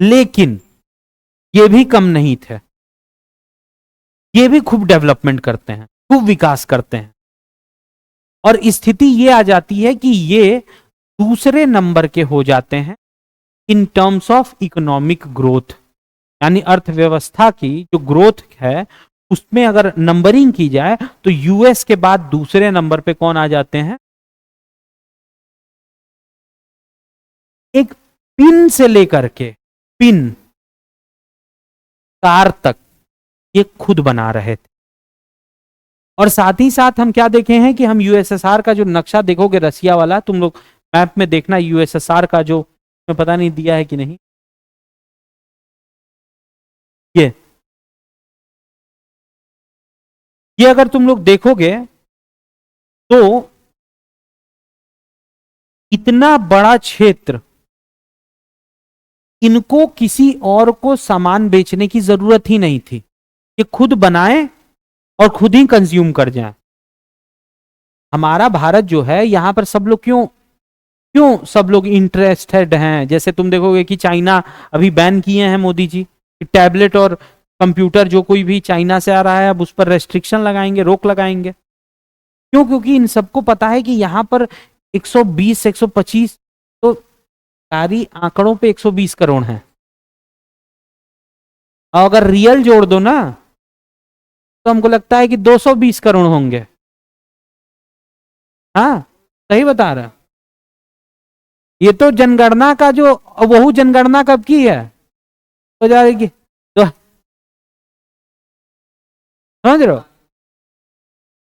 लेकिन ये भी कम नहीं थे, ये भी खूब डेवलपमेंट करते हैं, खूब विकास करते हैं। और स्थिति ये आ जाती है कि ये दूसरे नंबर के हो जाते हैं in terms of economic growth, यानी अर्थव्यवस्था की जो ग्रोथ है उसमें अगर नंबरिंग की जाए तो यूएस के बाद दूसरे नंबर पे कौन आ जाते हैं। एक पिन से लेकर के पिन कार तक ये खुद बना रहे थे। और साथ ही साथ हम क्या देखे हैं कि हम यूएसएसआर का जो नक्शा देखोगे, रसिया वाला, तुम लोग मैप में देखना यूएसएसआर का, जो मैं पता नहीं दिया है कि नहीं, ये अगर तुम लोग देखोगे तो इतना बड़ा क्षेत्र, इनको किसी और को सामान बेचने की जरूरत ही नहीं थी, ये खुद बनाए और खुद ही कंज्यूम कर जाए। हमारा भारत जो है, यहां पर सब लोग क्यों सब लोग इंटरेस्टेड हैं। जैसे तुम देखोगे कि चाइना अभी बैन किए हैं मोदी जी, टैबलेट और कंप्यूटर जो कोई भी चाइना से आ रहा है अब उस पर रेस्ट्रिक्शन लगाएंगे, रोक लगाएंगे। क्यों? क्योंकि इन सबको पता है कि यहां पर 120 125, तो सारी आंकड़ों पे 120 करोड़ हैं, और अगर रियल जोड़ दो ना तो हमको लगता है कि 220 करोड़ होंगे। हाँ, सही बता रहा। ये तो जनगणना का जो, वह जनगणना कब की है, हो जाएगी तो, समझ रहे हो।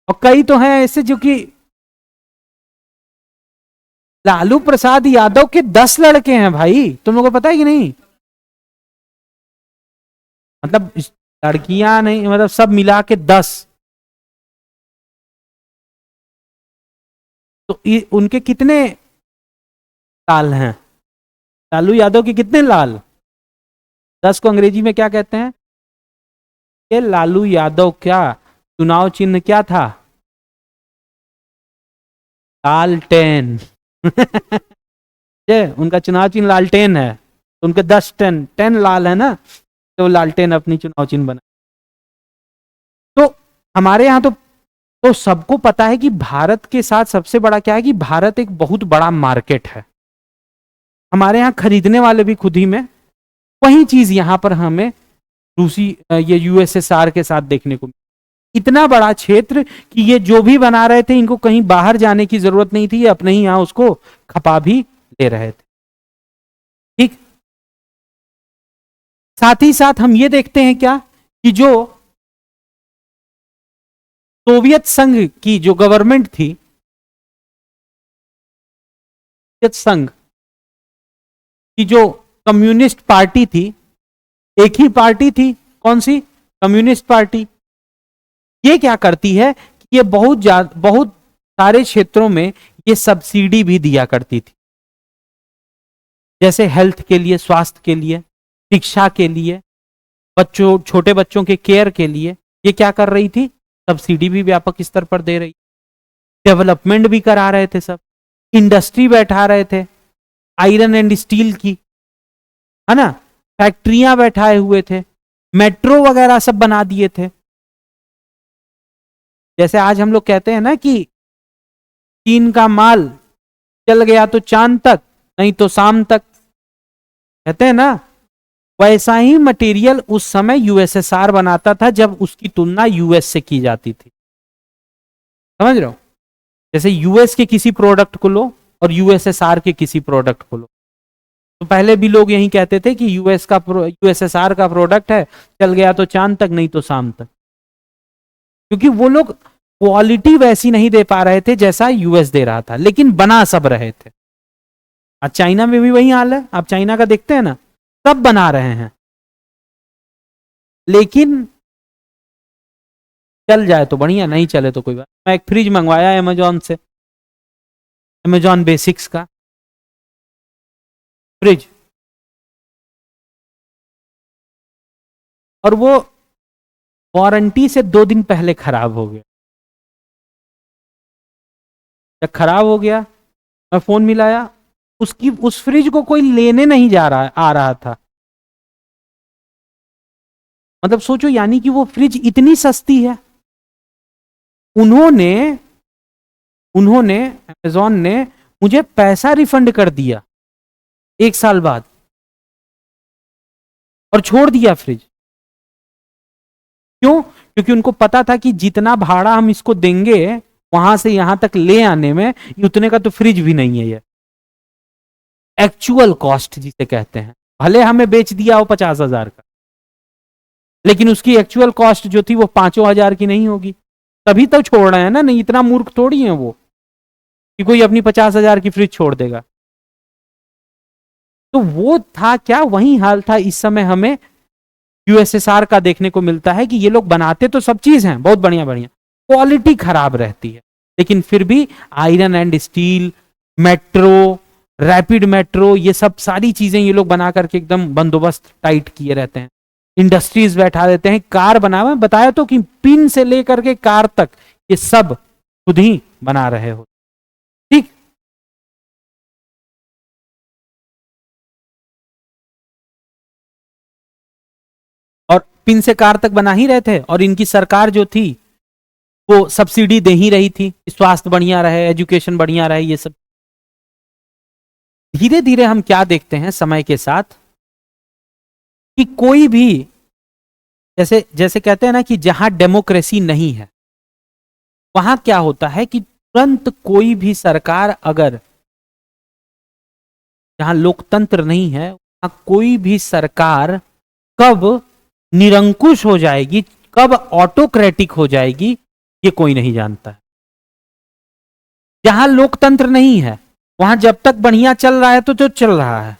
और कई तो हैं ऐसे जो कि लालू प्रसाद यादव के 10 लड़के हैं भाई, तुम लोगों को पता है कि नहीं। मतलब लड़कियां नहीं, मतलब सब मिला के 10। तो उनके कितने लाल हैं, लालू यादव के कितने लाल। 10 को अंग्रेजी में क्या कहते हैं, ये लालू यादव क्या चुनाव चिन्ह क्या था, लालटेन। ये उनका चुनाव चिन्ह लालटेन है, तो उनके 10 लाल है ना, तो लालटेन अपनी चुनाव चिन्ह बना। तो हमारे यहाँ तो तो सबको पता है कि भारत के साथ सबसे बड़ा क्या है कि भारत एक बहुत बड़ा मार्केट है। हमारे यहाँ खरीदने वाले भी खुद ही में, वही चीज यहां पर हमें रूसी ये यूएसएसआर के साथ देखने को मिला। इतना बड़ा क्षेत्र कि ये जो भी बना रहे थे इनको कहीं बाहर जाने की जरूरत नहीं थी, ये अपने ही यहां उसको खपा भी ले रहे थे। ठीक, साथ ही साथ हम ये देखते हैं क्या कि जो सोवियत संघ की जो गवर्नमेंट थी, सोवियत संघ की जो कम्युनिस्ट पार्टी थी, एक ही पार्टी थी, कौन सी? Communist party. ये क्या करती है कि ये बहुत सारे क्षेत्रों में ये सब्सिडी भी दिया करती थी, जैसे हेल्थ के लिए, स्वास्थ्य के लिए, शिक्षा के लिए, बच्चों, छोटे बच्चों के केयर के लिए ये क्या कर रही थी? सब्सिडी भी व्यापक स्तर पर दे रही, डेवलपमेंट भी करा रहे थे, सब इंडस्ट्री बैठा रहे थे, आयरन एंड स्टील की, है ना, फैक्ट्रियां बैठाए हुए थे, मेट्रो वगैरह सब बना दिए थे। जैसे आज हम लोग कहते हैं ना कि चीन का माल चल गया तो चांद तक, नहीं तो शाम तक, कहते हैं ना, वैसा ही मटेरियल उस समय यूएसएसआर बनाता था जब उसकी तुलना यूएस से की जाती थी। समझ रहे हो? जैसे यूएस के किसी प्रोडक्ट को लो और यूएसएसआर के किसी प्रोडक्ट को लो, तो पहले भी लोग यही कहते थे कि यूएसएसआर का प्रोडक्ट है, चल गया तो चांद तक, नहीं तो शाम तक, क्योंकि वो लोग क्वालिटी वैसी नहीं दे पा रहे थे जैसा यूएस दे रहा था, लेकिन बना सब रहे थे। आज चाइना में भी वही हाल है, आप चाइना का देखते हैं ना, सब बना रहे हैं, लेकिन चल जाए तो बढ़िया, नहीं चले तो कोई बात। मैं एक फ्रिज मंगवाया अमेजोन से, अमेजोन बेसिक्स का फ्रिज, और वो वारंटी से 2 दिन पहले खराब हो गया। जब खराब हो गया, मैं फोन मिलाया, उस फ्रिज को कोई लेने नहीं आ रहा था। मतलब सोचो, यानी कि वो फ्रिज इतनी सस्ती है। उन्होंने अमेजॉन ने मुझे पैसा रिफंड कर दिया 1 साल बाद, और छोड़ दिया फ्रिज। क्यों? क्योंकि उनको पता था कि जितना भाड़ा हम इसको देंगे वहां से यहां तक ले आने में, उतने का तो फ्रिज भी नहीं है। ये एक्चुअल कॉस्ट जिसे कहते हैं, भले हमें बेच दिया हो 50,000 का, लेकिन उसकी एक्चुअल कॉस्ट जो थी वो 5,000 की नहीं होगी, तभी तो छोड़ रहे हैं ना। नहीं, इतना मूर्ख थोड़ी है वो कि कोई अपनी 50,000 की फ्रिज छोड़ देगा। तो वो था क्या, वही हाल था इस समय हमें यूएसएसआर का देखने को मिलता है कि ये लोग बनाते तो सब चीज हैं बहुत बढ़िया बढ़िया, क्वालिटी खराब रहती है, लेकिन फिर भी iron and steel, metro, rapid metro, ये सब सारी चीजें ये लोग बना करके एकदम बंदोबस्त टाइट किए रहते हैं। इंडस्ट्रीज बैठा देते हैं, कार बना, बताया तो कि पिन से लेकर के कार तक ये सब खुद ही बना रहे हो। ठीक, और पिन से कार तक बना ही रहे थे, और इनकी सरकार जो थी वो सब्सिडी दे ही रही थी, स्वास्थ्य बढ़िया रहे, एजुकेशन बढ़िया रहे, ये सब। धीरे धीरे हम क्या देखते हैं समय के साथ कि कोई भी, जैसे जैसे कहते हैं ना कि जहां डेमोक्रेसी नहीं है वहां क्या होता है कि तुरंत कोई भी सरकार, अगर जहां लोकतंत्र नहीं है वहां कोई भी सरकार कब निरंकुश हो जाएगी, कब ऑटोक्रेटिक हो जाएगी, ये कोई नहीं जानता है। जहां लोकतंत्र नहीं है वहां जब तक बढ़िया चल रहा है तो चल रहा है,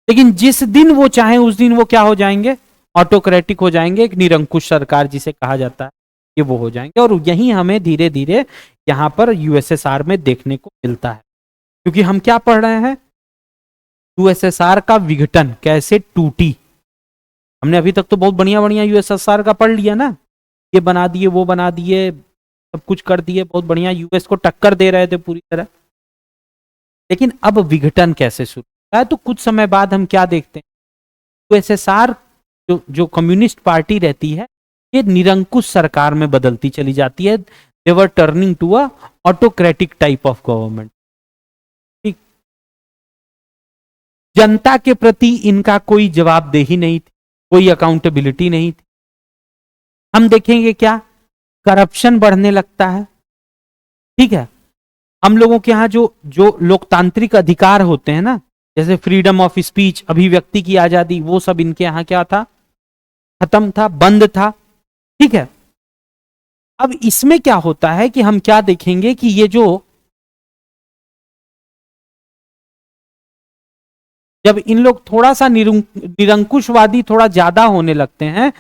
लेकिन जिस दिन वो चाहे उस दिन वो क्या हो जाएंगे, ऑटोक्रेटिक हो जाएंगे, एक निरंकुश सरकार जिसे कहा जाता है, ये वो हो जाएंगे। और यही हमें धीरे धीरे यहां पर यूएसएसआर में देखने को मिलता है, क्योंकि हम क्या पढ़ रहे हैं, यूएसएसआर का विघटन कैसे टूटी। हमने अभी तक तो बहुत बढ़िया बढ़िया यूएसएसआर का पढ़ लिया ना, ये बना दिए, वो बना दिए, सब कुछ कर दिए, बहुत बढ़िया, यूएस को टक्कर दे रहे थे पूरी तरह। लेकिन अब विघटन कैसे शुरू होता है, तो कुछ समय बाद हम क्या देखते हैं, यूएसएसआर जो कम्युनिस्ट पार्टी रहती है, ये निरंकुश सरकार में बदलती चली जाती है। They were turning to a autocratic type of government. ठीक, जनता के प्रति इनका कोई जवाबदेही नहीं थी, कोई अकाउंटेबिलिटी नहीं थी। हम देखेंगे क्या, करप्शन बढ़ने लगता है। ठीक है, हम लोगों के यहाँ जो जो लोकतांत्रिक अधिकार होते हैं ना, जैसे फ्रीडम ऑफ स्पीच, अभिव्यक्ति की आजादी, वो सब इनके यहाँ क्या था, खत्म था, बंद था। ठीक है, अब इसमें क्या होता है कि हम क्या देखेंगे कि ये जो जब इन लोग थोड़ा सा निरंकुशवादी थोड़ा ज्यादा होने लगते हैं,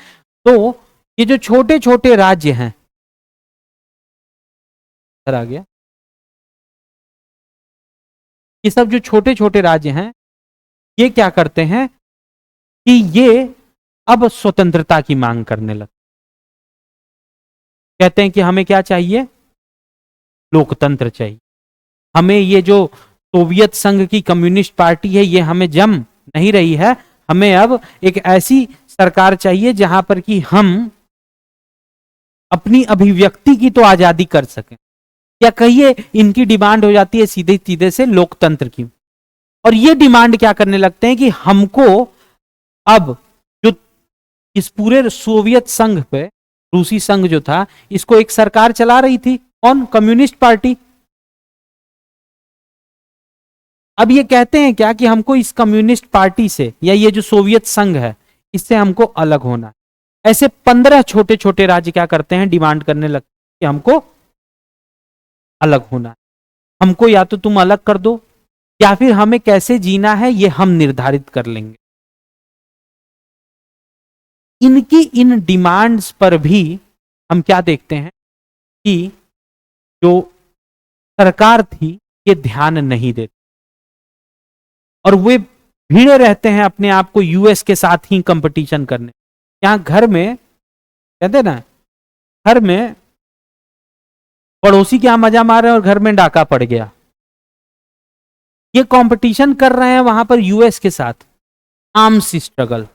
तो ये जो छोटे छोटे राज्य हैं, इधर आ गया, ये सब जो छोटे छोटे राज्य हैं, ये क्या करते हैं कि ये अब स्वतंत्रता की मांग करने लगते, कहते हैं कि हमें क्या चाहिए, लोकतंत्र चाहिए, हमें ये जो सोवियत संघ की कम्युनिस्ट पार्टी है ये हमें जम नहीं रही है, हमें अब एक ऐसी सरकार चाहिए जहां पर कि हम अपनी अभिव्यक्ति की तो आजादी कर सकें, या कहिए इनकी डिमांड हो जाती है सीधे सीधे से लोकतंत्र की। और ये डिमांड क्या करने लगते हैं कि हमको अब जो इस पूरे सोवियत संघ पे, रूसी संघ जो था, इसको एक सरकार चला रही थी, कौन, कम्युनिस्ट पार्टी। अब ये कहते हैं क्या कि हमको इस कम्युनिस्ट पार्टी से, या ये जो सोवियत संघ है, इससे हमको अलग होना है। ऐसे 15 छोटे छोटे राज्य क्या करते हैं, डिमांड करने लगते हैं कि हमको अलग होना है, हमको या तो तुम अलग कर दो, या फिर हमें कैसे जीना है ये हम निर्धारित कर लेंगे। इनकी इन डिमांड्स पर भी हम क्या देखते हैं कि जो सरकार थी ये ध्यान नहीं देती, और वे भिड़े रहते हैं अपने आप को यूएस के साथ ही कंपटीशन करने। यहां घर में कहते ना, घर में पड़ोसी क्या मजा मार रहे हैं और घर में डाका पड़ गया, ये कंपटीशन कर रहे हैं वहां पर यूएस के साथ, आर्म्स स्ट्रगल,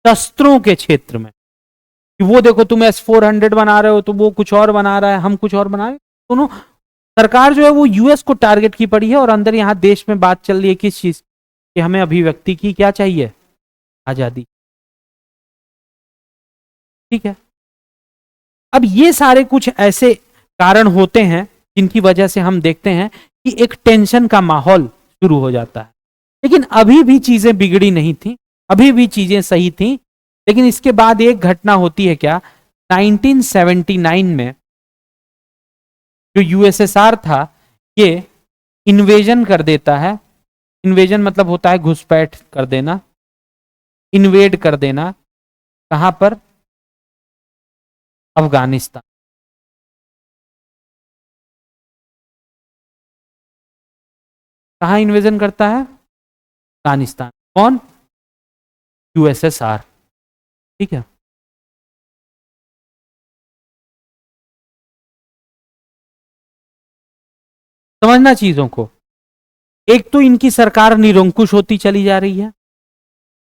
शस्त्रों के क्षेत्र में, कि वो देखो तुम S-400 बना रहे हो तो वो कुछ और बना रहा है, हम कुछ और बना रहे हैं। दोनों सरकार जो है वो यूएस को टारगेट की पड़ी है, और अंदर यहां देश में बात चल रही है किस चीज कि हमें अभिव्यक्ति की क्या चाहिए, आजादी। ठीक है, अब ये सारे कुछ ऐसे कारण होते हैं जिनकी वजह से हम देखते हैं कि एक टेंशन का माहौल शुरू हो जाता है। लेकिन अभी भी चीजें बिगड़ी नहीं थी, अभी भी चीजें सही थी। लेकिन इसके बाद एक घटना होती है क्या, 1979 में जो यूएसएसआर था ये इन्वेजन कर देता है। इन्वेजन मतलब होता है घुसपैठ कर देना, इन्वेड कर देना, कहां पर, अफगानिस्तान। कहां इन्वेजन करता है, अफगानिस्तान। कौन, यूएसएसआर। ठीक है, समझना चीजों को। एक तो इनकी सरकार निरंकुश होती चली जा रही है,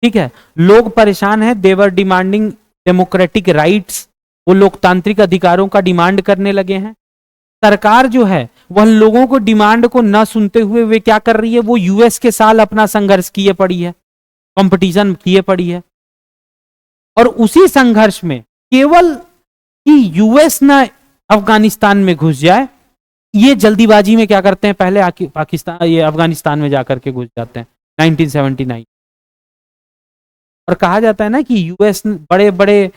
ठीक है, लोग परेशान हैं, देवर डिमांडिंग डेमोक्रेटिक राइट्स, वो लोकतांत्रिक अधिकारों का डिमांड करने लगे हैं। सरकार जो है वह लोगों को डिमांड को न सुनते हुए वे क्या कर रही है, वो यूएस के साथ अपना संघर्ष किए पड़ी है, कंपटीशन किए पड़ी है। और उसी संघर्ष में केवल कि यूएस ना अफगानिस्तान में घुस जाए, ये जल्दीबाजी में क्या करते हैं, पहले आके पाकिस्तान, ये अफगानिस्तान में जाकर के घुस जाते हैं 1979। और कहा जाता है ना कि यूएस बड़े बड़े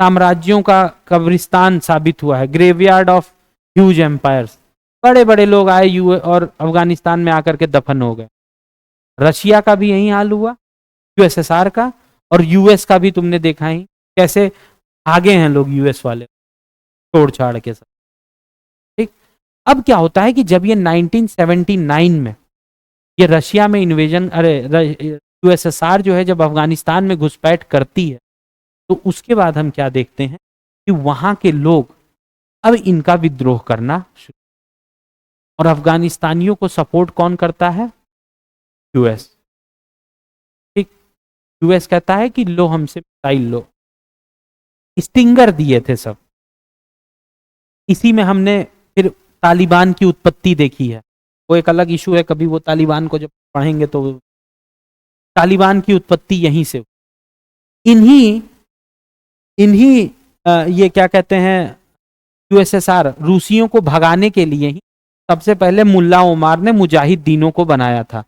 साम्राज्यों का कब्रिस्तान साबित हुआ है, ग्रेवयार्ड ऑफ ह्यूज एम्पायर्स। बड़े बड़े लोग आए यूएस और अफगानिस्तान में आकर के दफन हो गए। रशिया का भी यही हाल हुआ, यूएसएसआर का, और यूएस का भी तुमने देखा ही कैसे आगे हैं लोग यूएस वाले छोड़ छाड़ के सब। ठीक, अब क्या होता है कि जब ये 1979 में ये रशिया में इन्वेजन, अरे यूएसएसआर जो है जब अफगानिस्तान में घुसपैठ करती है, तो उसके बाद हम क्या देखते हैं कि वहां के लोग अब इनका विद्रोह करना शुरू, और अफगानिस्तानियों को सपोर्ट कौन करता है, यूएस। ठीक, यूएस कहता है कि लो हमसे मिसाइल लो, स्टिंगर दिए थे सब, इसी में हमने फिर तालिबान की उत्पत्ति देखी है, वो एक अलग इशू है, कभी वो तालिबान को जब पढ़ेंगे तो तालिबान की उत्पत्ति यहीं से। इन्हीं इन्हीं ये क्या कहते हैं, यूएसएसआर रूसियों को भगाने के लिए ही सबसे पहले मुल्ला उमार ने मुजाहिदीनों को बनाया था।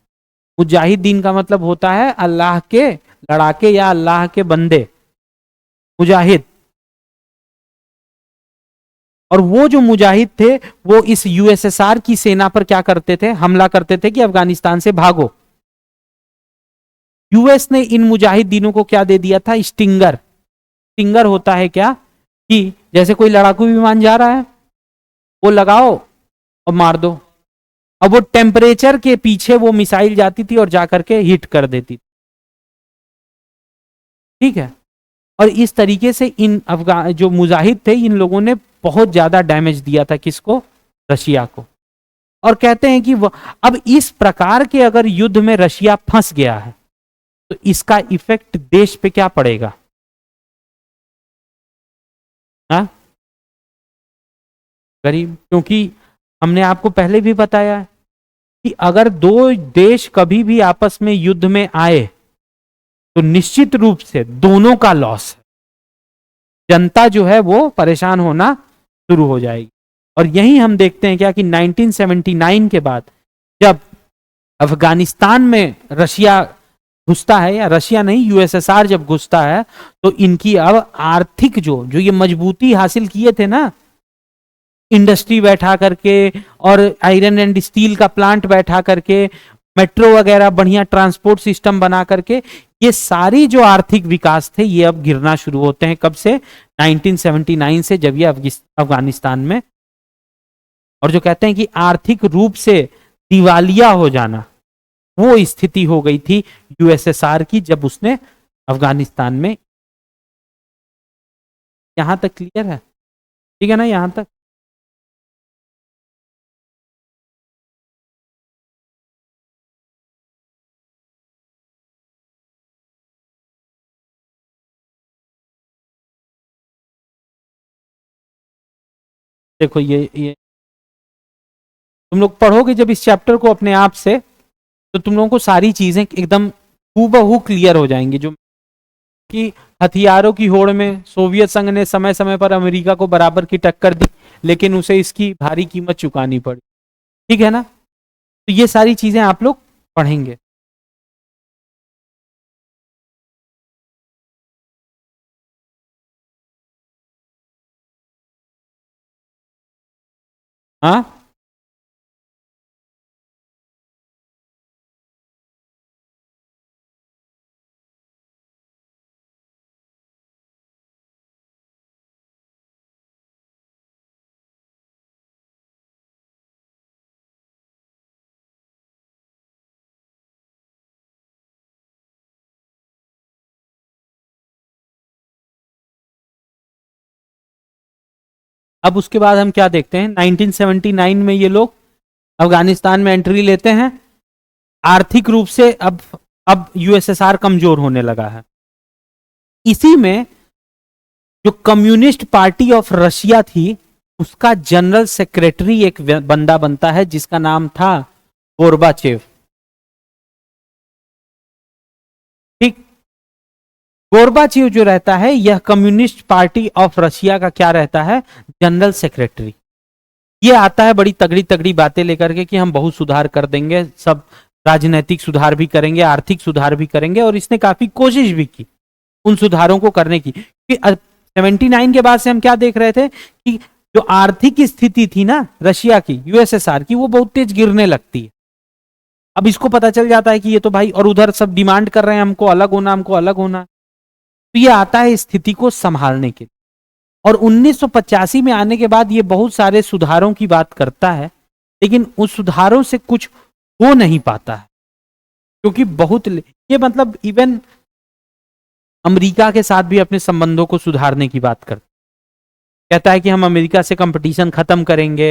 मुजाहिदीन का मतलब होता है अल्लाह के लड़ाके या अल्लाह के बंदे, मुजाहिद। और वो जो मुजाहिद थे वो इस यूएसएसआर की सेना पर क्या करते थे, हमला करते थे कि अफगानिस्तान से भागो। यूएस ने इन मुजाहिदीनों को क्या दे दिया था, स्टिंगर। स्टिंगर होता है क्या कि जैसे कोई लड़ाकू विमान जा रहा है, वो लगाओ और मार दो। अब वो टेम्परेचर के पीछे वो मिसाइल जाती थी और जाकर के हिट कर देती थी, ठीक है। और इस तरीके से इन अफगान जो मुजाहिद थे, इन लोगों ने बहुत ज्यादा डैमेज दिया था, किसको, रशिया को। और कहते हैं कि अब इस प्रकार के अगर युद्ध में रशिया फंस गया है तो इसका इफेक्ट देश पे क्या पड़ेगा, हाँ गरीब। क्योंकि हमने आपको पहले भी बताया है कि अगर दो देश कभी भी आपस में युद्ध में आए तो निश्चित रूप से दोनों का लॉस है, जनता जो है वो परेशान होना शुरू हो जाएगी। और यही हम देखते हैं क्या कि 1979 के बाद जब अफगानिस्तान में रशिया घुसता है, या रशिया नहीं यूएसएसआर जब घुसता है, तो इनकी अब आर्थिक जो ये मजबूती हासिल किए थे ना, इंडस्ट्री बैठा करके और आयरन एंड स्टील का प्लांट बैठा करके, मेट्रो वगैरह बढ़िया ट्रांसपोर्ट सिस्टम बना करके, ये सारी जो आर्थिक विकास थे ये अब गिरना शुरू होते हैं। कब से, 1979 से, जब ये अफगानिस्तान में, और जो कहते हैं कि आर्थिक रूप से दिवालिया हो जाना, वो स्थिति हो गई थी यूएसएसआर की जब उसने अफगानिस्तान में। यहां तक क्लियर है, ठीक है ना, यहां तक। देखो ये तुम लोग पढ़ोगे जब इस चैप्टर को अपने आप से, तो तुम लोगों को सारी चीजें एकदम हूबहू क्लियर हो जाएंगी। जो कि हथियारों की होड़ में सोवियत संघ ने समय समय पर अमेरिका को बराबर की टक्कर दी, लेकिन उसे इसकी भारी कीमत चुकानी पड़ी, ठीक है ना। तो ये सारी चीजें आप लोग पढ़ेंगे। हाँ अब उसके बाद हम क्या देखते हैं, 1979 में ये लोग अफगानिस्तान में एंट्री लेते हैं। आर्थिक रूप से अब यूएसएसआर कमजोर होने लगा है। इसी में जो कम्युनिस्ट पार्टी ऑफ रशिया थी, उसका जनरल सेक्रेटरी एक बंदा बनता है जिसका नाम था गोर्बाचेव, ठीक। गोर्बाचेव जो रहता है, यह कम्युनिस्ट पार्टी ऑफ रशिया का क्या रहता है, जनरल सेक्रेटरी। ये आता है बड़ी तगड़ी तगड़ी बातें लेकर के कि हम बहुत सुधार कर देंगे, सब राजनीतिक सुधार भी करेंगे, आर्थिक सुधार भी करेंगे, और इसने काफी कोशिश भी की उन सुधारों को करने की। 79 के बाद से हम क्या देख रहे थे कि जो आर्थिक स्थिति थी ना रशिया की, यूएसएसआर की, वो बहुत तेज गिरने लगती है। अब इसको पता चल जाता है कि ये तो भाई, और उधर सब डिमांड कर रहे हैं हमको अलग होना, हमको अलग होना। तो ये आता है स्थिति को संभालने के लिए। और 1985 में आने के बाद ये बहुत सारे सुधारों की बात करता है, लेकिन उस सुधारों से कुछ हो नहीं पाता है, क्योंकि बहुत ये मतलब इवन अमेरिका के साथ भी अपने संबंधों को सुधारने की बात करता, कहता है कि हम अमेरिका से कंपटीशन खत्म करेंगे।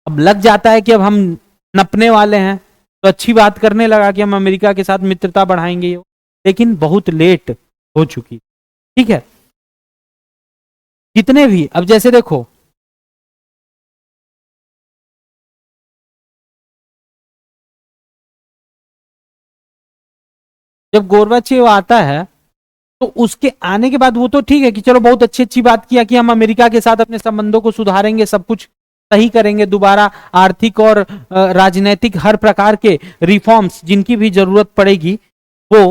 अब लग जाता है कि अब हम नपने वाले हैं, तो अच्छी बात करने लगा कि हम अमेरिका के साथ मित्रता बढ़ाएंगे, लेकिन बहुत लेट हो चुकी, ठीक है। जितने भी, अब जैसे देखो जब गोर्बाचेव आता है तो उसके आने के बाद वो तो ठीक है कि चलो बहुत अच्छी अच्छी बात किया कि हम अमेरिका के साथ अपने संबंधों को सुधारेंगे, सब कुछ सही करेंगे, दोबारा आर्थिक और राजनीतिक हर प्रकार के रिफॉर्म्स जिनकी भी जरूरत पड़ेगी वो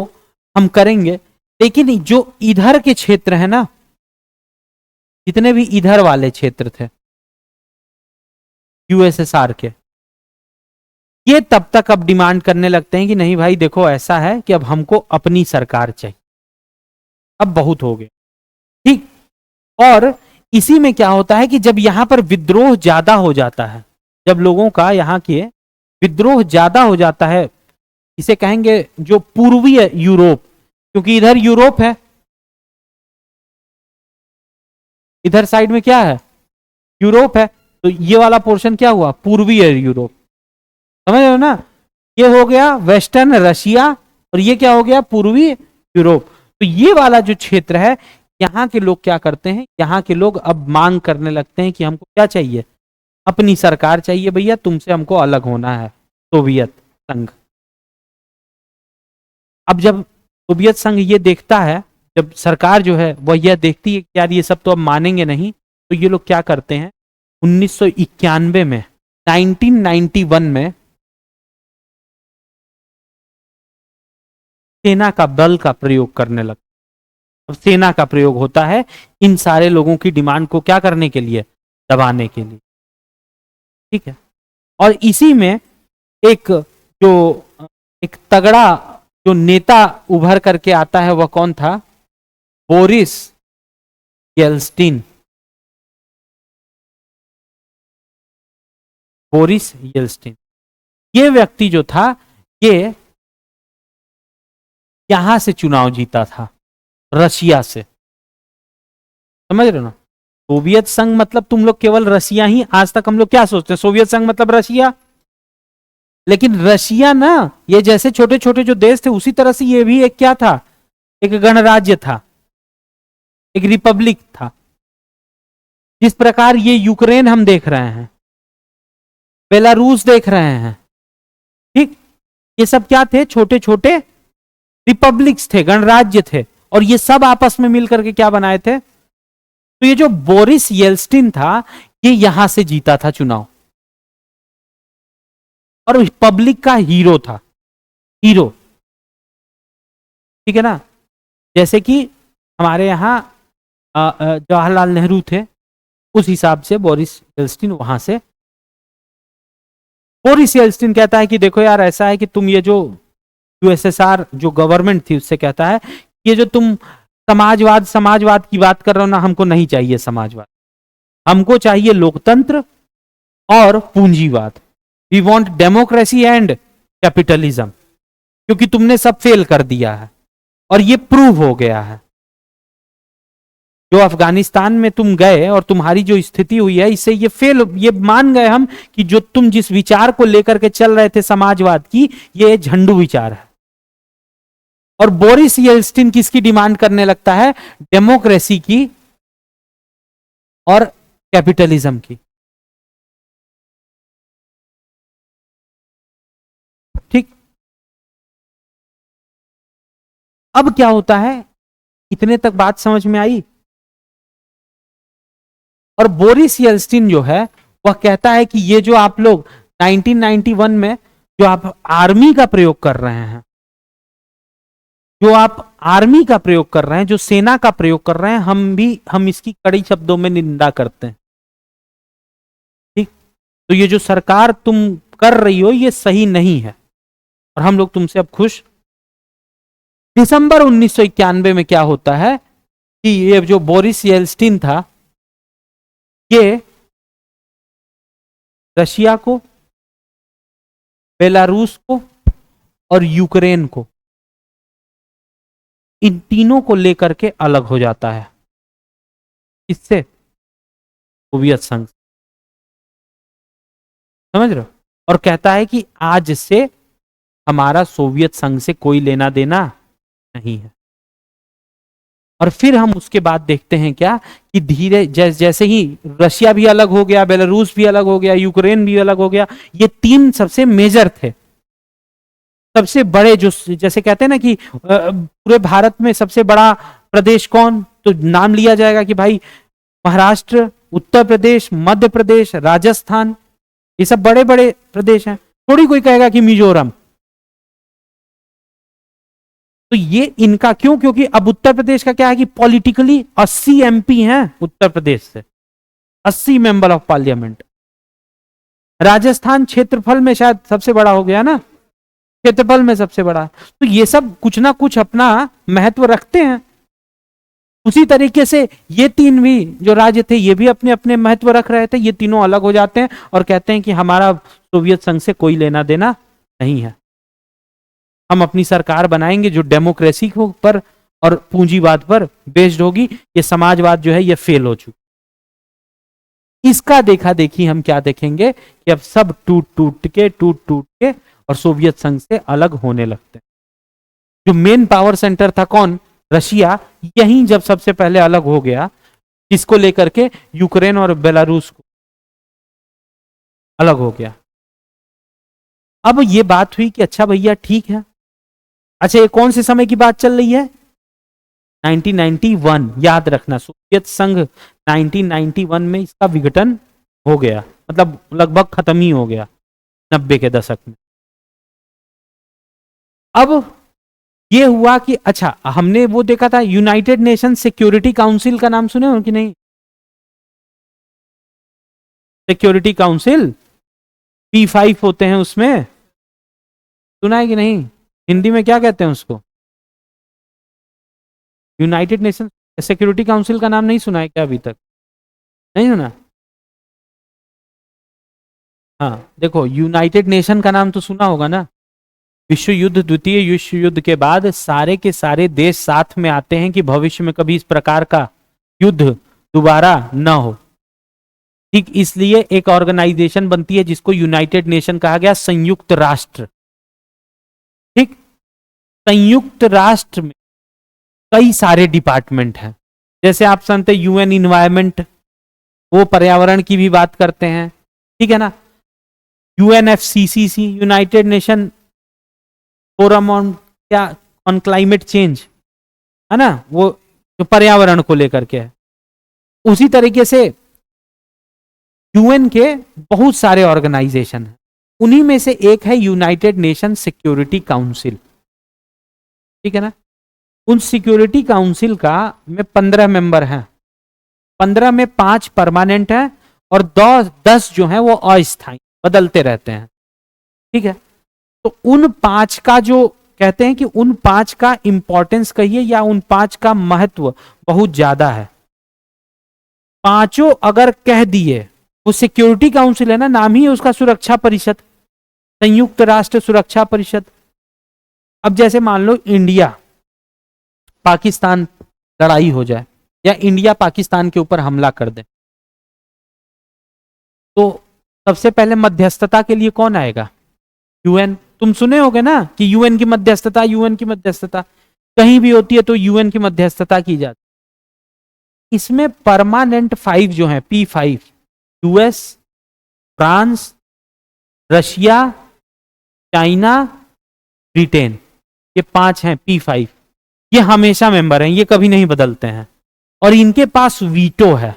हम करेंगे। लेकिन जो इधर के क्षेत्र है ना, जितने भी इधर वाले क्षेत्र थे यूएसएसआर के, ये तब तक अब डिमांड करने लगते हैं कि नहीं भाई देखो ऐसा है कि अब हमको अपनी सरकार चाहिए, अब बहुत हो गया। ठीक, और इसी में क्या होता है कि जब यहां पर विद्रोह ज्यादा हो जाता है, जब लोगों का यहां के विद्रोह ज्यादा हो जाता है, इसे कहेंगे जो पूर्वीय यूरोप, क्योंकि इधर यूरोप है, इधर साइड में क्या है यूरोप है, तो ये वाला पोर्शन क्या हुआ पूर्वीय यूरोप, समझ रहे हो ना। ये हो गया वेस्टर्न रशिया और ये क्या हो गया पूर्वी यूरोप। तो ये वाला जो क्षेत्र है, यहाँ के लोग क्या करते हैं, यहाँ के लोग अब मांग करने लगते हैं कि हमको क्या चाहिए, अपनी सरकार चाहिए भैया, तुमसे हमको अलग होना है सोवियत संघ। अब जब सोवियत संघ ये देखता है, जब सरकार जो है वह यह देखती है कि यार ये सब तो अब मानेंगे नहीं, तो ये लोग क्या करते हैं 1991 में 1991 में सेना का बल का प्रयोग करने लगता है। अब सेना का प्रयोग होता है इन सारे लोगों की डिमांड को क्या करने के लिए, दबाने के लिए। ठीक है, और इसी में एक तगड़ा जो नेता उभर करके आता है वह कौन था, बोरिस येल्त्सिन। बोरिस येल्त्सिन ये व्यक्ति जो था, ये यहां से चुनाव जीता था, रशिया से, समझ रहे हो ना। सोवियत संघ मतलब तुम लोग केवल रशिया ही, आज तक हम लोग क्या सोचते हैं सोवियत संघ मतलब रशिया, लेकिन रशिया ना ये जैसे छोटे छोटे जो देश थे उसी तरह से ये भी एक क्या था, एक गणराज्य था, एक रिपब्लिक था। जिस प्रकार ये यूक्रेन हम देख रहे हैं, बेलारूस देख रहे हैं, ठीक, ये सब क्या थे, छोटे छोटे रिपब्लिक्स थे, गणराज्य थे, और ये सब आपस में मिलकर के क्या बनाए थे। तो ये जो बोरिस येल्त्सिन था ये यहां से जीता था चुनाव, और रिपब्लिक का हीरो था, हीरो, ठीक है ना। जैसे कि हमारे यहां जवाहरलाल नेहरू थे, उस हिसाब से बोरिस येल्त्सिन वहां से। बोरिस येल्त्सिन कहता है कि देखो यार ऐसा है कि तुम ये जो यूएसएसआर जो गवर्नमेंट थी उससे कहता है ये जो तुम समाजवाद की बात कर रहे हो ना, हमको नहीं चाहिए समाजवाद, हमको चाहिए लोकतंत्र और पूंजीवाद। We want democracy and capitalism, क्योंकि तुमने सब फेल कर दिया है और ये प्रूव हो गया है। जो अफगानिस्तान में तुम गए और तुम्हारी जो स्थिति हुई है, इससे ये मान गए हम कि जो तुम जिस विचार को लेकर के चल रहे थे समाजवाद की, ये झंडू विचार है। और बोरिस येल्त्सिन किसकी डिमांड करने लगता है, डेमोक्रेसी की और कैपिटलिज्म की। ठीक, अब क्या होता है, इतने तक बात समझ में आई। और बोरिस येल्त्सिन जो है वह कहता है कि ये जो आप लोग 1991 में जो आप आर्मी का प्रयोग कर रहे हैं, जो आप आर्मी का प्रयोग कर रहे हैं, जो सेना का प्रयोग कर रहे हैं, हम इसकी कड़ी शब्दों में निंदा करते हैं। ठीक, तो ये जो सरकार तुम कर रही हो ये सही नहीं है और हम लोग तुमसे अब खुश। दिसंबर 1991 में क्या होता है कि ये जो बोरिस येल्त्सिन था, ये रशिया को, बेलारूस को और यूक्रेन को, इन तीनों को लेकर के अलग हो जाता है। इससे सोवियत संघ, समझ रहे हो, और कहता है कि आज से हमारा सोवियत संघ से कोई लेना देना नहीं है। और फिर हम उसके बाद देखते हैं क्या कि धीरे जैसे ही रशिया भी अलग हो गया, बेलारूस भी अलग हो गया, यूक्रेन भी अलग हो गया, ये तीन सबसे मेजर थे, सबसे बड़े जो जैसे कहते हैं ना कि पूरे भारत में सबसे बड़ा प्रदेश कौन, तो नाम लिया जाएगा कि भाई महाराष्ट्र, उत्तर प्रदेश, मध्य प्रदेश, राजस्थान, ये सब बड़े बड़े प्रदेश हैं। थोड़ी कोई कहेगा कि मिजोरम। तो ये इनका क्यों, क्योंकि अब उत्तर प्रदेश का क्या है कि पॉलिटिकली 80 एमपी हैं उत्तर प्रदेश से, 80 मेंबर ऑफ पार्लियामेंट। राजस्थान क्षेत्रफल में शायद सबसे बड़ा हो गया ना, क्षेत्रफल में सबसे बड़ा। तो ये सब कुछ ना कुछ अपना महत्व रखते हैं। उसी तरीके से ये तीन भी जो राज्य थे ये भी अपने अपने महत्व रख रहे थे। ये तीनों अलग हो जाते हैं और कहते हैं कि हमारा सोवियत संघ से कोई लेना देना नहीं है, हम अपनी सरकार बनाएंगे जो डेमोक्रेसी पर और पूंजीवाद पर बेस्ड होगी। ये समाजवाद जो है ये फेल हो चुका। इसका देखा देखी हम क्या देखेंगे कि अब सब टूट टूट के और सोवियत संघ से अलग होने लगते हैं। जो मेन पावर सेंटर था कौन, रशिया, यहीं जब सबसे पहले अलग हो गया, किसको लेकर के, यूक्रेन और बेलारूस को अलग हो गया। अब ये बात हुई कि अच्छा भैया ठीक है, अच्छा ये कौन से समय की बात चल रही है, 1991। याद रखना सोवियत संघ 1991 में इसका विघटन हो गया, मतलब लगभग खत्म ही हो गया 90 के दशक में। अब ये हुआ कि अच्छा हमने वो देखा था यूनाइटेड नेशन सिक्योरिटी काउंसिल का नाम सुने हो कि नहीं, सिक्योरिटी काउंसिल P5 होते हैं उसमें, सुना है कि नहीं, हिंदी में क्या कहते हैं उसको, यूनाइटेड नेशन सिक्योरिटी काउंसिल का नाम नहीं सुना है क्या अभी तक, नहीं सुना। हाँ देखो यूनाइटेड नेशन का नाम तो सुना होगा ना। विश्व युद्ध, द्वितीय विश्व युद्ध के बाद सारे के सारे देश साथ में आते हैं कि भविष्य में कभी इस प्रकार का युद्ध दोबारा न हो। ठीक इसलिए एक ऑर्गेनाइजेशन बनती है जिसको यूनाइटेड नेशन कहा गया, संयुक्त राष्ट्र। ठीक, संयुक्त राष्ट्र में कई सारे डिपार्टमेंट हैं, जैसे आप जानते हैं यूएन इन्वायरमेंट, वो पर्यावरण की भी बात करते हैं, ठीक है ना। UNFCCC, United nation forum on क्या, ऑन क्लाइमेट चेंज, है ना, वो जो पर्यावरण को लेकर के है। उसी तरीके से यूएन के बहुत सारे ऑर्गेनाइजेशन हैं, उन्हीं में से एक है यूनाइटेड नेशन सिक्योरिटी काउंसिल, ठीक है ना। उन सिक्योरिटी काउंसिल का में 15 मेंबर हैं, 15 में 5 परमानेंट हैं और 10 जो हैं वो अस्थायी, बदलते रहते हैं, ठीक है। तो उन 5 का जो कहते हैं कि उन 5 का इंपॉर्टेंस कहिए या उन 5 का महत्व बहुत ज्यादा है। पांचों अगर कह दिए, वो सिक्योरिटी काउंसिल है ना, नाम ही है उसका सुरक्षा परिषद, संयुक्त राष्ट्र सुरक्षा परिषद। अब जैसे मान लो इंडिया पाकिस्तान लड़ाई हो जाए या इंडिया पाकिस्तान के ऊपर हमला कर दे, तो सबसे पहले मध्यस्थता के लिए कौन आएगा, यूएन। तुम सुने होगे ना कि यूएन की मध्यस्थता, यूएन की मध्यस्थता कहीं भी होती है तो यूएन की मध्यस्थता की जाती। इसमें परमानेंट 5 जो है P5, US, France, Russia, China, Britain, ये 5 हैं P5। ये हमेशा मेंबर हैं, ये कभी नहीं बदलते हैं और इनके पास वीटो है,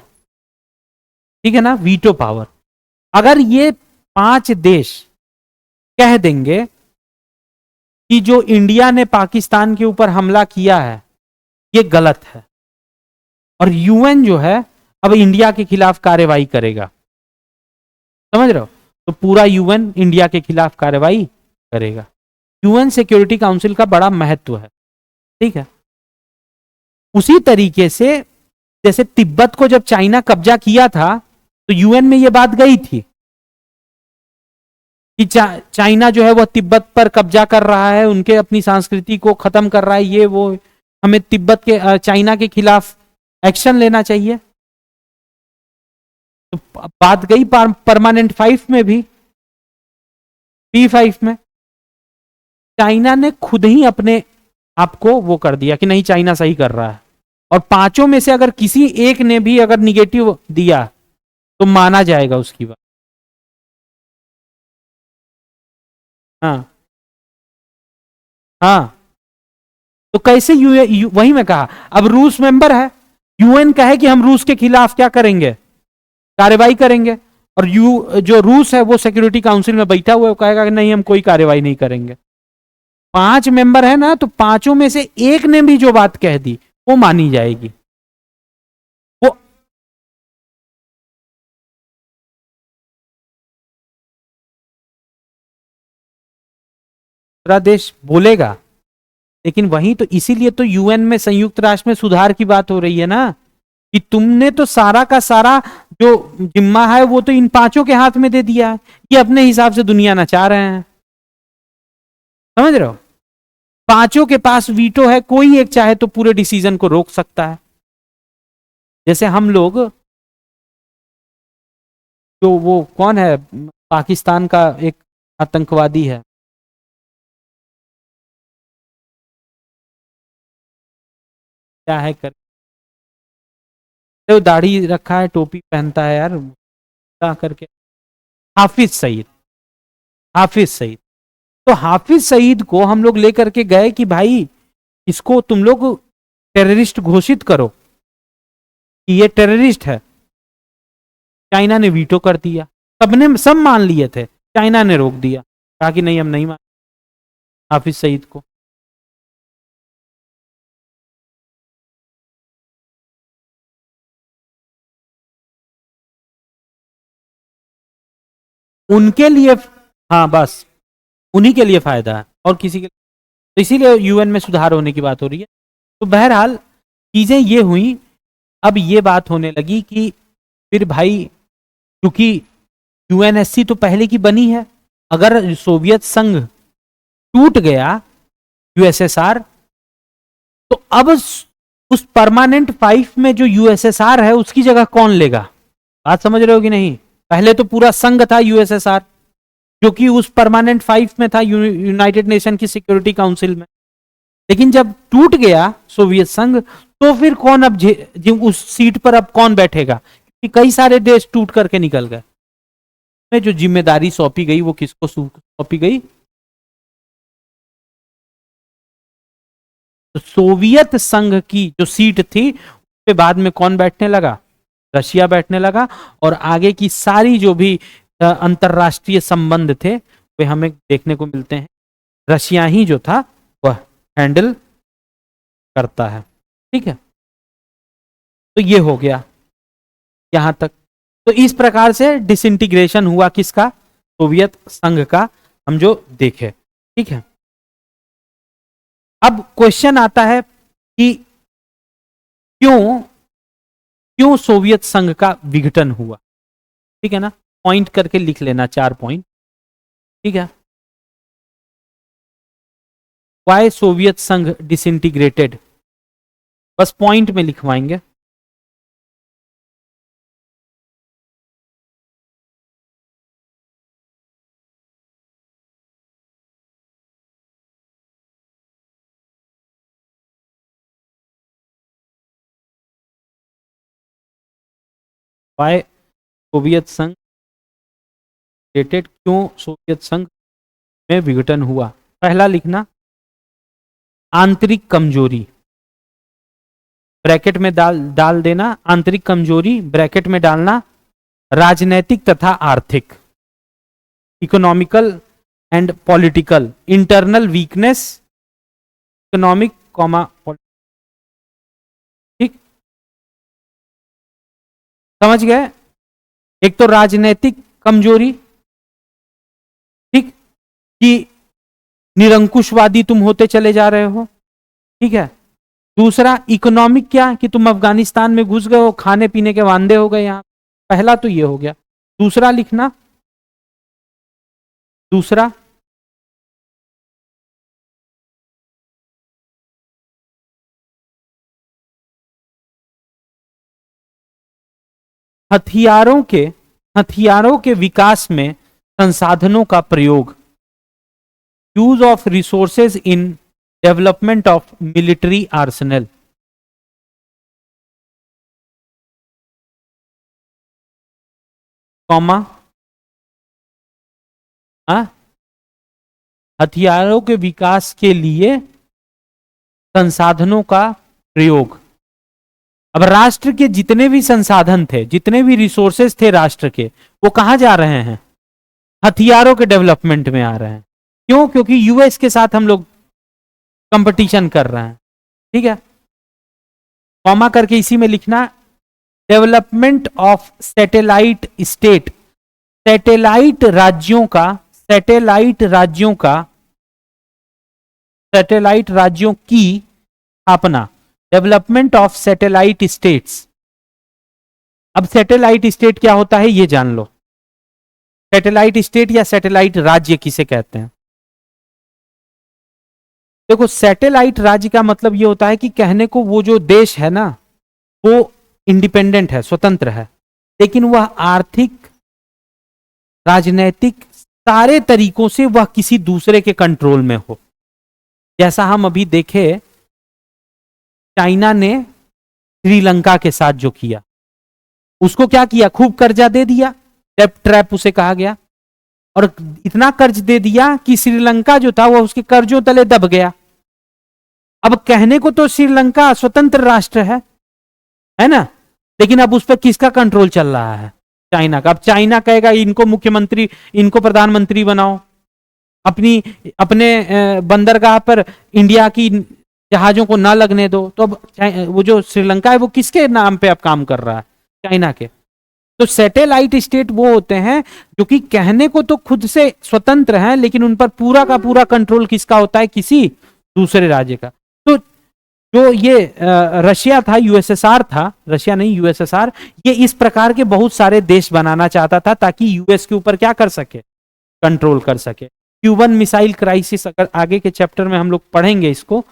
ठीक है ना, वीटो पावर। अगर ये 5 देश कह देंगे कि जो इंडिया ने पाकिस्तान के ऊपर हमला किया है ये गलत है, और यूएन जो है अब इंडिया के खिलाफ कार्रवाई करेगा, समझ रहे हो, तो पूरा यूएन इंडिया के खिलाफ कार्रवाई करेगा। यूएन सिक्योरिटी काउंसिल का बड़ा महत्व है, ठीक है। उसी तरीके से जैसे तिब्बत को जब चाइना कब्जा किया था तो यूएन में यह बात गई थी कि चाइना जो है वह तिब्बत पर कब्जा कर रहा है, उनके अपनी संस्कृति को खत्म कर रहा है, ये वो, हमें तिब्बत के चाइना के खिलाफ एक्शन लेना चाहिए। तो बात गई परमानेंट 5 में भी, P5 में चाइना ने खुद ही अपने आपको वो कर दिया कि नहीं चाइना सही कर रहा है, और 5 में से अगर किसी एक ने भी अगर निगेटिव दिया तो माना जाएगा उसकी बात। हाँ हाँ, तो कैसे वही मैं कहा, अब रूस मेंबर है, यूएन कहे कि हम रूस के खिलाफ क्या करेंगे, कार्रवाई करेंगे, और जो रूस है वो सिक्योरिटी काउंसिल में बैठा हुआ है, वो कहेगा कि नहीं हम कोई कार्रवाई नहीं करेंगे। 5 मेंबर है ना, तो पांचों में से एक ने भी जो बात कह दी वो मानी जाएगी। वो दूसरा देश बोलेगा, लेकिन वही तो, इसीलिए तो यूएन में, संयुक्त राष्ट्र में सुधार की बात हो रही है ना, कि तुमने तो सारा का सारा जो जिम्मा है वो तो इन पांचों के हाथ में दे दिया है, ये अपने हिसाब से दुनिया नचा रहे हैं। समझ रहे हो, पांचों के पास वीटो है, कोई एक चाहे तो पूरे डिसीजन को रोक सकता है। जैसे हम लोग, जो वो कौन है, पाकिस्तान का एक आतंकवादी है, क्या है कर, तो दाढ़ी रखा है, टोपी पहनता है यार, क्या करके, हाफिज सईद, हाफिज सईद। तो हाफिज सईद को हम लोग लेकर के गए कि भाई इसको तुम लोग टेररिस्ट घोषित करो कि ये टेररिस्ट है। चाइना ने वीटो कर दिया, सबने सब मान लिए थे, चाइना ने रोक दिया, कहा कि नहीं हम नहीं मान हाफिज सईद को। उनके लिए, हाँ बस उन्हीं के लिए फायदा है और किसी के, तो इसीलिए यूएन में सुधार होने की बात हो रही है। तो बहरहाल चीजें ये हुई, अब ये बात होने लगी कि फिर भाई, क्योंकि यूएनएससी तो पहले की बनी है, अगर सोवियत संघ टूट गया, यूएसएसआर, तो अब उस परमानेंट 5 में जो यूएसएसआर है उसकी जगह कौन लेगा? बात समझ रहे हो कि नहीं? पहले तो पूरा संघ था यूएसएसआर, जो कि उस परमानेंट 5 में था, यूनाइटेड नेशन की सिक्योरिटी काउंसिल में। लेकिन जब टूट गया सोवियत संघ, तो फिर कौन अब उस सीट पर अब कौन बैठेगा? क्योंकि कई सारे देश टूट करके निकल गए, में जो जिम्मेदारी सौंपी गई वो किसको सौंपी गई? तो सोवियत संघ की जो सीट थी उसके बाद में कौन बैठने लगा? रशिया बैठने लगा, और आगे की सारी जो भी अंतरराष्ट्रीय संबंध थे वे हमें देखने को मिलते हैं रशिया ही जो था वह हैंडल करता है। ठीक है, तो ये हो गया यहां तक। तो इस प्रकार से डिसइंटीग्रेशन हुआ किसका? सोवियत संघ का, हम जो देखे। ठीक है, अब क्वेश्चन आता है कि क्यों क्यों सोवियत संघ का विघटन हुआ? ठीक है ना, पॉइंट करके लिख लेना, 4 पॉइंट। ठीक है, वाई सोवियत संघ डिसइंटीग्रेटेड, बस पॉइंट में लिखवाएंगे। वाई सोवियत संघ डिसइंटीग्रेटेड, क्यों सोवियत संघ में विघटन हुआ? पहला लिखना आंतरिक कमजोरी, ब्रैकेट में डाल डाल देना आंतरिक कमजोरी, ब्रैकेट में डालना राजनैतिक तथा आर्थिक, economical and political, internal weakness, economic comma, ठीक, समझ गए? एक तो राजनैतिक कमजोरी, ठीक, कि निरंकुशवादी तुम होते चले जा रहे हो। ठीक है, दूसरा इकोनॉमिक, क्या कि तुम अफगानिस्तान में घुस गए हो, खाने पीने के वांदे हो गए यहां। पहला तो ये हो गया। दूसरा लिखना, दूसरा हथियारों के हथियारों के विकास में संसाधनों का प्रयोग, use of resources in development of military Arsenal, comma, हथियारों के विकास के लिए संसाधनों का प्रयोग। अब राष्ट्र के जितने भी संसाधन थे, जितने भी रिसोर्सेस थे राष्ट्र के, वो कहां जा रहे हैं? हथियारों के डेवलपमेंट में आ रहे हैं। क्यों? क्योंकि यूएस के साथ हम लोग कंपटीशन कर रहे हैं। ठीक है, कॉमा करके इसी में लिखना, development of satellite state, satellite राज्यों का, सैटेलाइट राज्यों का, सैटेलाइट राज्यों की स्थापना, डेवलपमेंट ऑफ सैटेलाइट स्टेट्स। अब सैटेलाइट स्टेट क्या होता है ये जान लो। सैटेलाइट स्टेट या सैटेलाइट राज्य किसे कहते हैं? देखो, सैटेलाइट राज्य का मतलब ये होता है कि कहने को वो जो देश है ना, वो इंडिपेंडेंट है, स्वतंत्र है, लेकिन वह आर्थिक, राजनैतिक, सारे तरीकों से वह किसी दूसरे के कंट्रोल में हो। जैसा हम अभी देखे, चाइना ने श्रीलंका के साथ जो किया, उसको क्या किया? खूब कर्जा दे दिया, डेब्ट ट्रैप उसे कहा गया, और इतना कर्ज दे दिया कि श्रीलंका जो था वह उसके कर्जों तले दब गया। अब कहने को तो श्रीलंका स्वतंत्र राष्ट्र है ना, लेकिन अब उस पर किसका कंट्रोल चल रहा है? चाइना का। अब चाइना कहेगा इनको मुख्यमंत्री, इनको प्रधानमंत्री बनाओ, अपने बंदरगाह पर इंडिया की जहाजों को ना लगने दो। तो अब वो जो श्रीलंका है वो किसके नाम पे अब काम कर रहा है? चाइना के। तो सैटेलाइट स्टेट वो होते हैं जो कि कहने को तो खुद से स्वतंत्र हैं, लेकिन उन पर पूरा का पूरा कंट्रोल किसका होता है? किसी दूसरे राज्य का। तो जो ये रशिया था, यूएसएसआर था, रशिया नहीं यूएसएसआर, ये इस प्रकार के बहुत सारे देश बनाना चाहता था ताकि यूएस के ऊपर क्या कर सके? कंट्रोल कर सके। क्यूबन मिसाइल क्राइसिस अगर आगे के चैप्टर में हम लोग पढ़ेंगे इसको,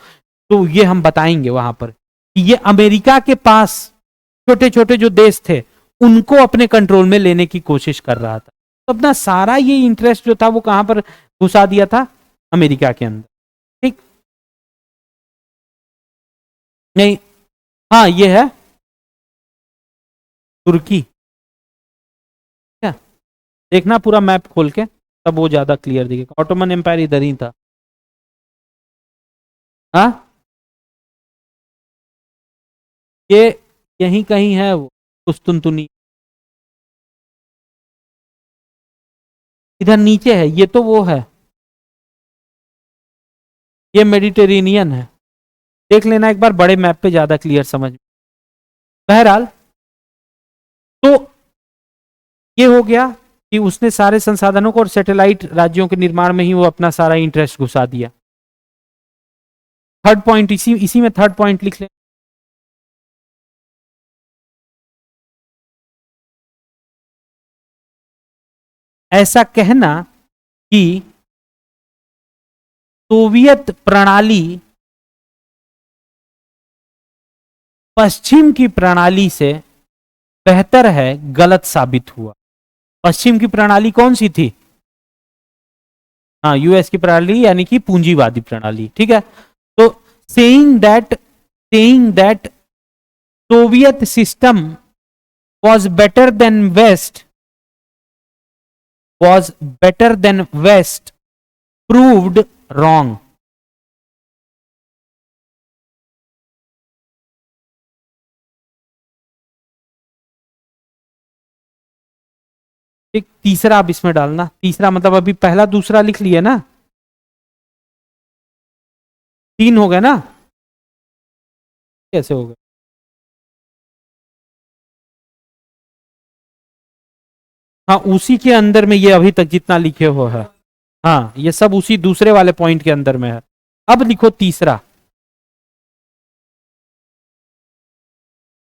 तो ये हम बताएंगे वहां पर कि ये अमेरिका के पास छोटे छोटे जो देश थे उनको अपने कंट्रोल में लेने की कोशिश कर रहा था। तो अपना सारा ये इंटरेस्ट जो था वो कहां पर घुसा दिया था? अमेरिका के अंदर। ठीक, नहीं, हाँ ये है तुर्की। क्या देखना पूरा मैप खोल के, तब वो ज्यादा क्लियर दिखेगा। ऑटोमन एम्पायर इधर ही था। हाँ, ये यहीं कहीं है वो, कुस्तुनतुनी इधर नीचे है। ये तो वो है, ये मेडिटेरेनियन है। देख लेना एक बार बड़े मैप पे, ज्यादा क्लियर समझ में। बहरहाल, तो ये हो गया कि उसने सारे संसाधनों को और सैटेलाइट राज्यों के निर्माण में ही वो अपना सारा इंटरेस्ट घुसा दिया। थर्ड पॉइंट, इसी में थर्ड पॉइंट लिख ले। ऐसा कहना कि सोवियत प्रणाली पश्चिम की प्रणाली से बेहतर है, गलत साबित हुआ। पश्चिम की प्रणाली कौन सी थी? हाँ, यूएस की प्रणाली, यानी कि पूंजीवादी प्रणाली। ठीक है, तो saying that Soviet system was better than West proved wrong। एक तीसरा आप इसमें डालना। तीसरा मतलब अभी पहला दूसरा लिख लिया ना, तीन हो गए ना? कैसे हो गए? हाँ, उसी के अंदर में ये अभी तक जितना लिखे हो है। हाँ, ये सब उसी दूसरे वाले पॉइंट के अंदर में है। अब लिखो तीसरा,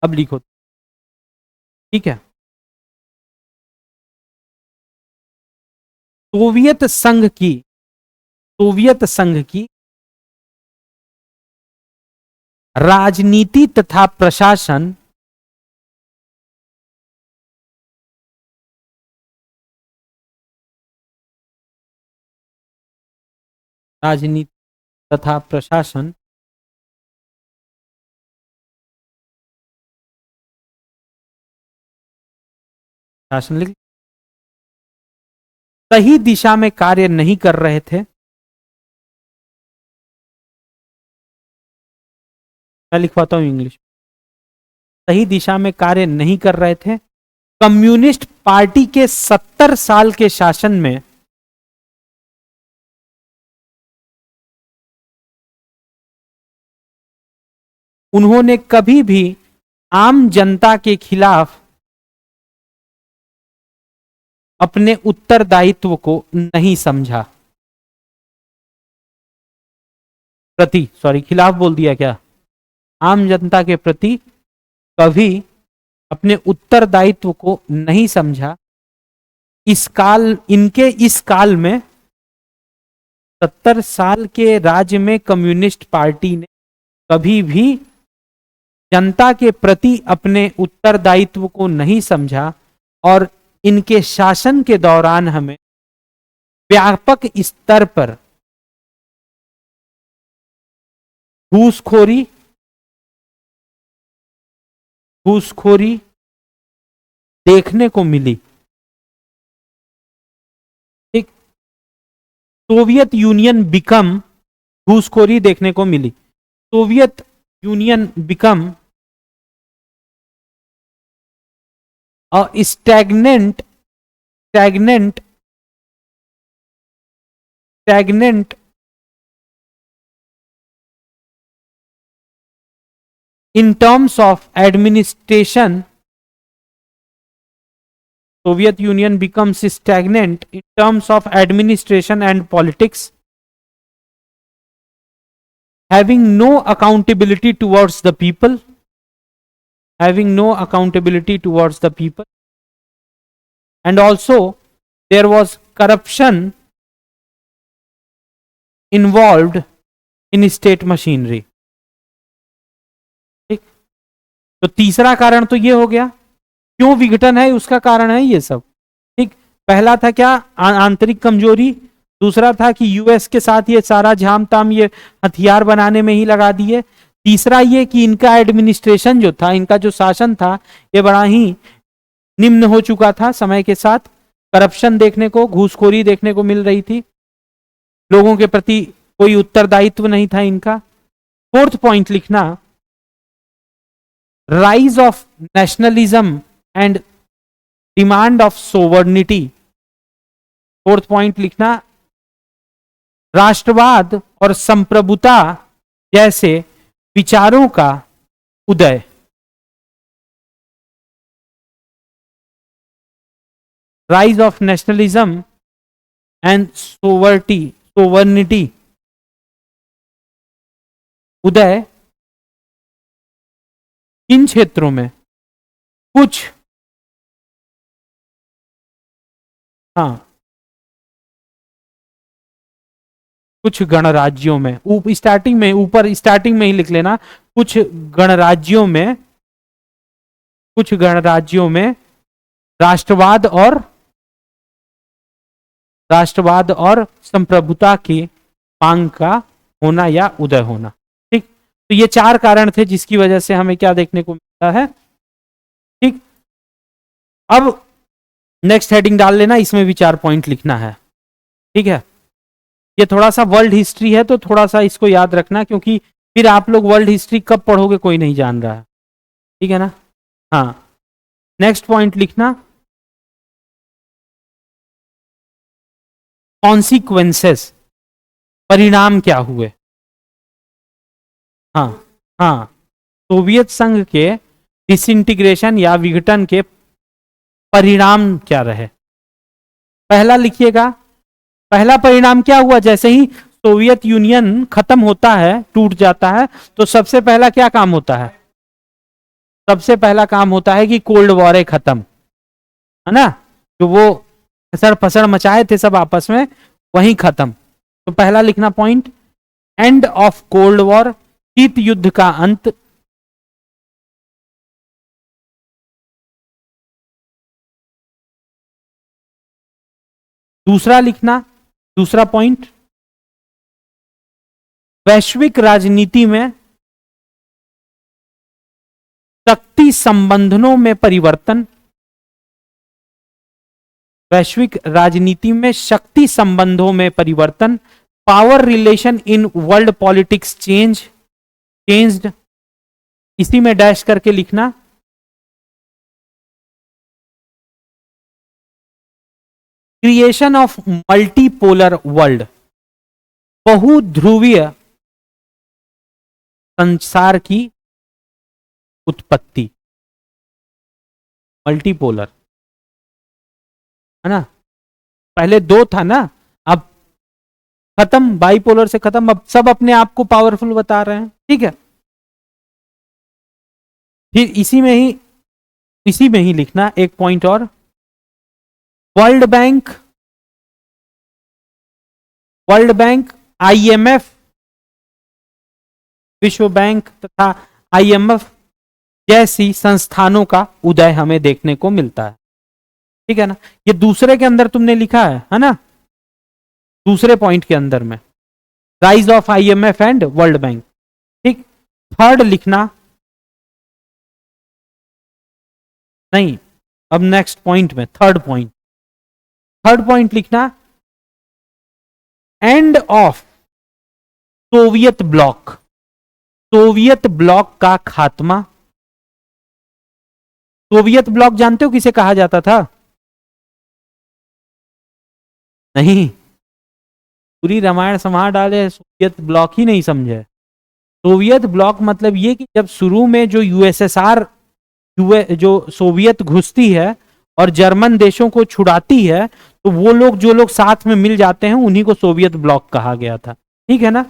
अब लिखो। ठीक है, सोवियत संघ की राजनीति तथा प्रशासन राजनीति तथा प्रशासन शासन लिख, सही दिशा में कार्य नहीं कर रहे थे। मैं लिखवाता हूं इंग्लिश, सही दिशा में कार्य नहीं कर रहे थे। कम्युनिस्ट पार्टी के 70 साल के शासन में उन्होंने कभी भी आम जनता के खिलाफ अपने उत्तरदायित्व को नहीं समझा। खिलाफ बोल दिया क्या? आम जनता के प्रति कभी अपने उत्तरदायित्व को नहीं समझा। इनके इस काल में 70 साल के राज्य में कम्युनिस्ट पार्टी ने कभी भी जनता के प्रति अपने उत्तरदायित्व को नहीं समझा और इनके शासन के दौरान हमें व्यापक स्तर पर घूसखोरी देखने को मिली। ठीक, सोवियत यूनियन बिकम, घूसखोरी देखने को मिली। Soviet Union become a stagnant in terms of administration. Soviet Union becomes stagnant in terms of administration and politics, having no accountability towards the people, and also there was corruption involved in state machinery. ठीक, तो तीसरा कारण तो ये हो गया, क्यों विघटन है उसका कारण है ये सब। ठीक, पहला था क्या? आंतरिक कमजोरी। दूसरा था कि यूएस के साथ ये सारा झाम ताम ये हथियार बनाने में ही लगा दिए। तीसरा ये कि इनका एडमिनिस्ट्रेशन जो था, इनका जो शासन था, ये बड़ा ही निम्न हो चुका था समय के साथ। करप्शन देखने को, घूसखोरी देखने को मिल रही थी, लोगों के प्रति कोई उत्तरदायित्व नहीं था इनका। फोर्थ पॉइंट लिखना, rise of nationalism and demand of sovereignty. Fourth point लिखना, राष्ट्रवाद और संप्रभुता जैसे विचारों का उदय। Rise of nationalism and sovereignty, उदय इन क्षेत्रों में कुछ कुछ गणराज्यों में, स्टार्टिंग में ही लिख लेना, कुछ गणराज्यों में राष्ट्रवाद और संप्रभुता की मांग का होना या उदय होना। ठीक, तो ये चार कारण थे जिसकी वजह से हमें क्या देखने को मिलता है। ठीक, अब नेक्स्ट हेडिंग डाल लेना, इसमें भी 4 पॉइंट लिखना है। ठीक है, ये थोड़ा सा वर्ल्ड हिस्ट्री है तो थोड़ा सा इसको याद रखना, क्योंकि फिर आप लोग वर्ल्ड हिस्ट्री कब पढ़ोगे कोई नहीं जान रहा है। ठीक है ना? हाँ, नेक्स्ट पॉइंट लिखना, कॉन्सिक्वेंसेस, परिणाम क्या हुए। हाँ, सोवियत संघ के डिसइंटीग्रेशन या विघटन के परिणाम क्या रहे। पहला लिखिएगा, पहला परिणाम क्या हुआ? जैसे ही सोवियत यूनियन खत्म होता है, टूट जाता है, तो सबसे पहला क्या काम होता है? सबसे पहला काम होता है कि कोल्ड वॉर खत्म, है ना? जो वो असर फसड़ मचाए थे सब आपस में, वहीं खत्म। तो पहला लिखना point, end of cold war, शीत युद्ध का अंत। दूसरा लिखना, दूसरा पॉइंट, वैश्विक राजनीति में शक्ति संबंधों में परिवर्तन। वैश्विक राजनीति में शक्ति संबंधों में परिवर्तन, power relation in world politics changed. इसी में डैश करके लिखना, क्रिएशन ऑफ मल्टीपोलर वर्ल्ड, बहुध्रुवीय संसार की उत्पत्ति, मल्टीपोलर है ना, पहले दो था ना, अब खत्म, बाइपोलर से खत्म, अब सब अपने आप को पावरफुल बता रहे हैं, ठीक है। फिर इसी में ही लिखना एक पॉइंट और, वर्ल्ड बैंक, आईएमएफ, विश्व बैंक तथा आईएमएफ जैसी संस्थानों का उदय हमें देखने को मिलता है, ठीक है ना। ये दूसरे के अंदर तुमने लिखा है ना, दूसरे पॉइंट के अंदर में, rise of IMF and world bank, ठीक। थर्ड लिखना नहीं, अब नेक्स्ट पॉइंट में थर्ड पॉइंट लिखना, एंड ऑफ सोवियत ब्लॉक का खात्मा। सोवियत ब्लॉक जानते हो किसे कहा जाता था? नहीं, पूरी रामायण समाज डाले, सोवियत ब्लॉक ही नहीं समझे। सोवियत ब्लॉक मतलब ये कि जब शुरू में जो यूएसएसआर जो सोवियत घुसती है और जर्मन देशों को छुड़ाती है, तो वो लोग जो लोग साथ में मिल जाते हैं उन्हीं को सोवियत ब्लॉक कहा गया था, ठीक है ना।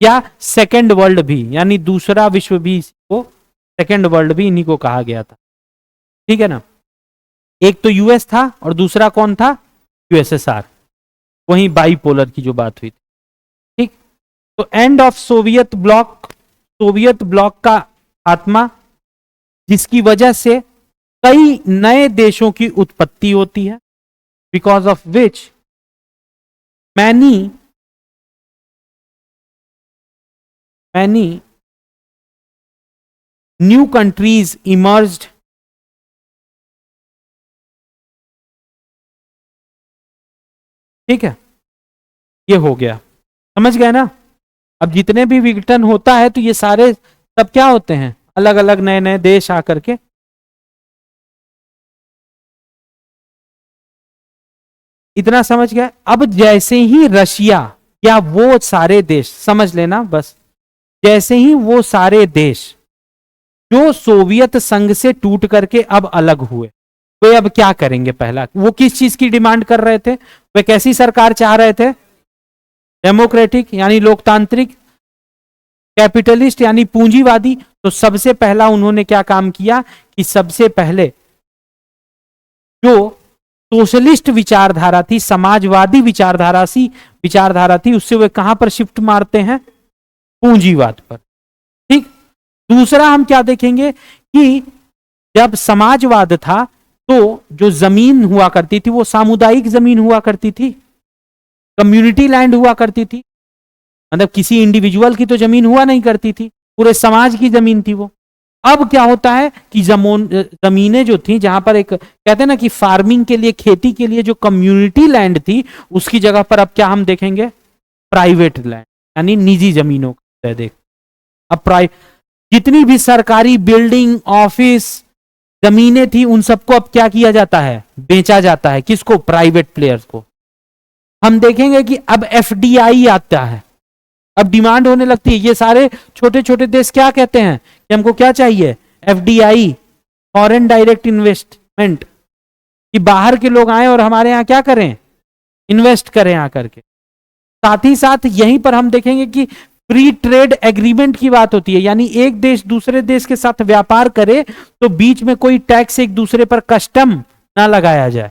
या सेकेंड वर्ल्ड भी, यानी दूसरा विश्व भी, को सेकेंड वर्ल्ड भी इन्हीं को कहा गया था, ठीक है ना। एक तो यूएस था और दूसरा कौन था? यूएसएसआर, वहीं बाइपोलर की जो बात हुई थी, ठीक। तो एंड ऑफ सोवियत ब्लॉक का आत्मा, जिसकी वजह से कई नए देशों की उत्पत्ति होती है, because of which many new countries emerged, ठीक है। ये हो गया, समझ गए ना। अब जितने भी विघटन होता है तो ये सारे सब क्या होते हैं? अलग अलग नए नए देश आकर के, इतना समझ गए। अब जैसे ही रशिया या वो सारे देश, समझ लेना बस, जैसे ही वो सारे देश जो सोवियत संघ से टूट करके अब अलग हुए, वे अब क्या करेंगे? पहला, वो किस चीज की डिमांड कर रहे थे? वे कैसी सरकार चाह रहे थे? डेमोक्रेटिक यानी लोकतांत्रिक, कैपिटलिस्ट यानी पूंजीवादी। तो सबसे पहला उन्होंने क्या काम किया कि सबसे पहले जो सोशलिस्ट विचारधारा थी, समाजवादी विचारधारा थी, उससे वे कहां पर शिफ्ट मारते हैं? पूंजीवाद पर, ठीक। दूसरा हम क्या देखेंगे कि जब समाजवाद था तो जो जमीन हुआ करती थी वो सामुदायिक जमीन हुआ करती थी, कम्युनिटी लैंड हुआ करती थी, मतलब किसी इंडिविजुअल की तो जमीन हुआ नहीं करती थी, पूरे समाज की जमीन थी वो। अब क्या होता है कि जमीनें जो थी, जहां पर एक कहते हैं ना कि फार्मिंग के लिए, खेती के लिए जो कम्युनिटी लैंड थी, उसकी जगह पर अब क्या हम देखेंगे? प्राइवेट लैंड, यानी निजी जमीनों का देख। अब जितनी भी सरकारी बिल्डिंग, ऑफिस, जमीनें थी, उन सबको अब क्या किया जाता है? बेचा जाता है। किसको? प्राइवेट प्लेयर्स को। हम देखेंगे कि अब एफडीआई आता है, अब डिमांड होने लगती है। ये सारे छोटे छोटे देश क्या कहते हैं कि हमको क्या चाहिए? एफडीआई, फॉरेन डायरेक्ट इन्वेस्टमेंट, कि बाहर के लोग आए और हमारे यहां क्या करें? इन्वेस्ट करें आकर के। साथ ही साथ यहीं पर हम देखेंगे कि फ्री ट्रेड एग्रीमेंट की बात होती है, यानी एक देश दूसरे देश के साथ व्यापार करे तो बीच में कोई टैक्स एक दूसरे पर कस्टम ना लगाया जाए,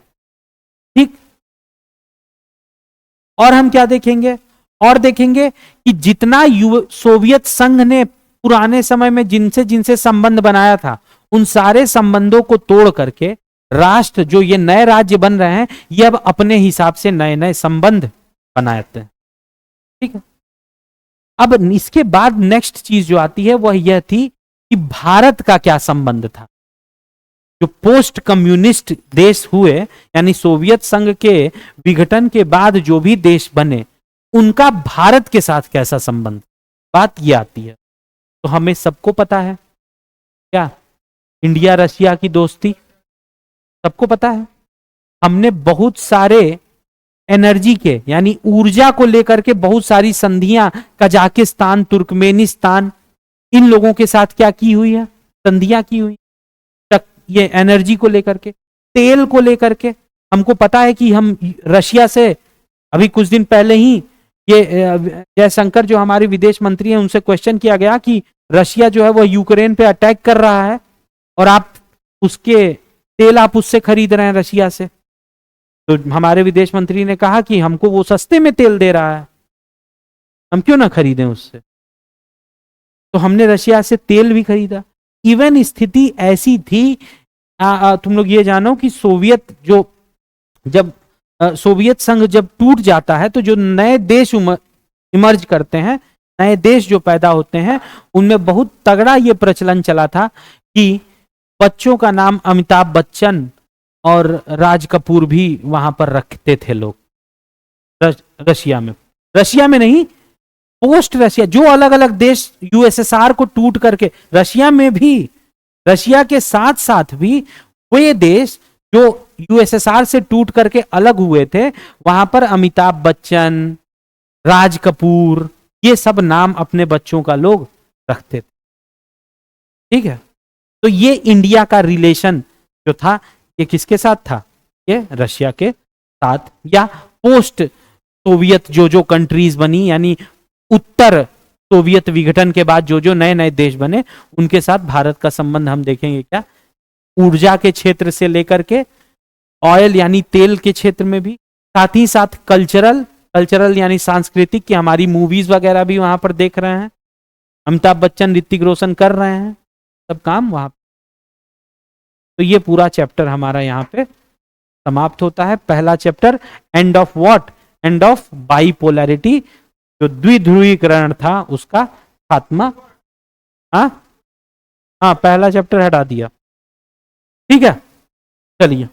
ठीक। और हम क्या देखेंगे? और देखेंगे कि जितना सोवियत संघ ने पुराने समय में जिनसे जिनसे संबंध बनाया था, उन सारे संबंधों को तोड़ करके राष्ट्र, जो ये नए राज्य बन रहे हैं, ये अब अपने हिसाब से नए नए संबंध बनाते हैं, ठीक है। अब इसके बाद नेक्स्ट चीज जो आती है वह यह थी कि भारत का क्या संबंध था। जो पोस्ट कम्युनिस्ट देश हुए, यानी सोवियत संघ के विघटन के बाद जो भी देश बने, उनका भारत के साथ कैसा संबंध, बात ये आती है। तो हमें सबको पता है क्या इंडिया रशिया की दोस्ती सबको पता है। हमने बहुत सारे एनर्जी के यानी ऊर्जा को लेकर के बहुत सारी संधियां कजाकिस्तान, तुर्कमेनिस्तान, इन लोगों के साथ क्या की हुई है, संधियां की हुई तक, ये एनर्जी को लेकर के, तेल को लेकर के। हमको पता है कि हम रशिया से अभी कुछ दिन पहले ही ये जयशंकर जो हमारे विदेश मंत्री हैं उनसे क्वेश्चन किया गया कि रशिया जो है वो यूक्रेन पे अटैक कर रहा है और आप उसके तेल आप उससे खरीद रहे हैं रशिया से। तो हमारे विदेश मंत्री ने कहा कि हमको वो सस्ते में तेल दे रहा है, हम क्यों ना खरीदें उससे। तो हमने रशिया से तेल भी खरीदा। इवन स्थिति ऐसी थी, तुम लोग ये जानो कि सोवियत जो जब सोवियत संघ जब टूट जाता है तो जो नए देश इमर्ज करते हैं, नए देश जो पैदा होते हैं, उनमें बहुत तगड़ा ये प्रचलन चला था कि बच्चों का नाम अमिताभ बच्चन और राज कपूर भी वहां पर रखते थे लोग रशिया में नहीं, पोस्ट रशिया जो अलग अलग देश यूएसएसआर को टूट करके, रशिया में भी, रशिया के साथ साथ भी वे देश जो यूएसएसआर से टूट करके अलग हुए थे वहां पर अमिताभ बच्चन, राज कपूर, ये सब नाम अपने बच्चों का लोग रखते थे। ठीक है, तो ये इंडिया का रिलेशन जो था ये किसके साथ था, ये रशिया के साथ, या पोस्ट सोवियत जो कंट्रीज बनी यानी उत्तर सोवियत विघटन के बाद जो नए नए देश बने उनके साथ भारत का संबंध हम देखेंगे क्या, ऊर्जा के क्षेत्र से लेकर के ऑयल यानी तेल के क्षेत्र में भी, साथ ही साथ कल्चरल यानी सांस्कृतिक की हमारी मूवीज वगैरह भी वहां पर देख रहे हैं, अमिताभ बच्चन, ऋतिक रोशन कर रहे हैं सब काम वहां पर। तो ये पूरा चैप्टर हमारा यहाँ पे समाप्त होता है। पहला chapter end of what, end of bipolarity, जो द्विध्रुवीकरण था उसका खात्मा। हाँ, पहला चैप्टर हटा दिया। ठीक है, चलिए।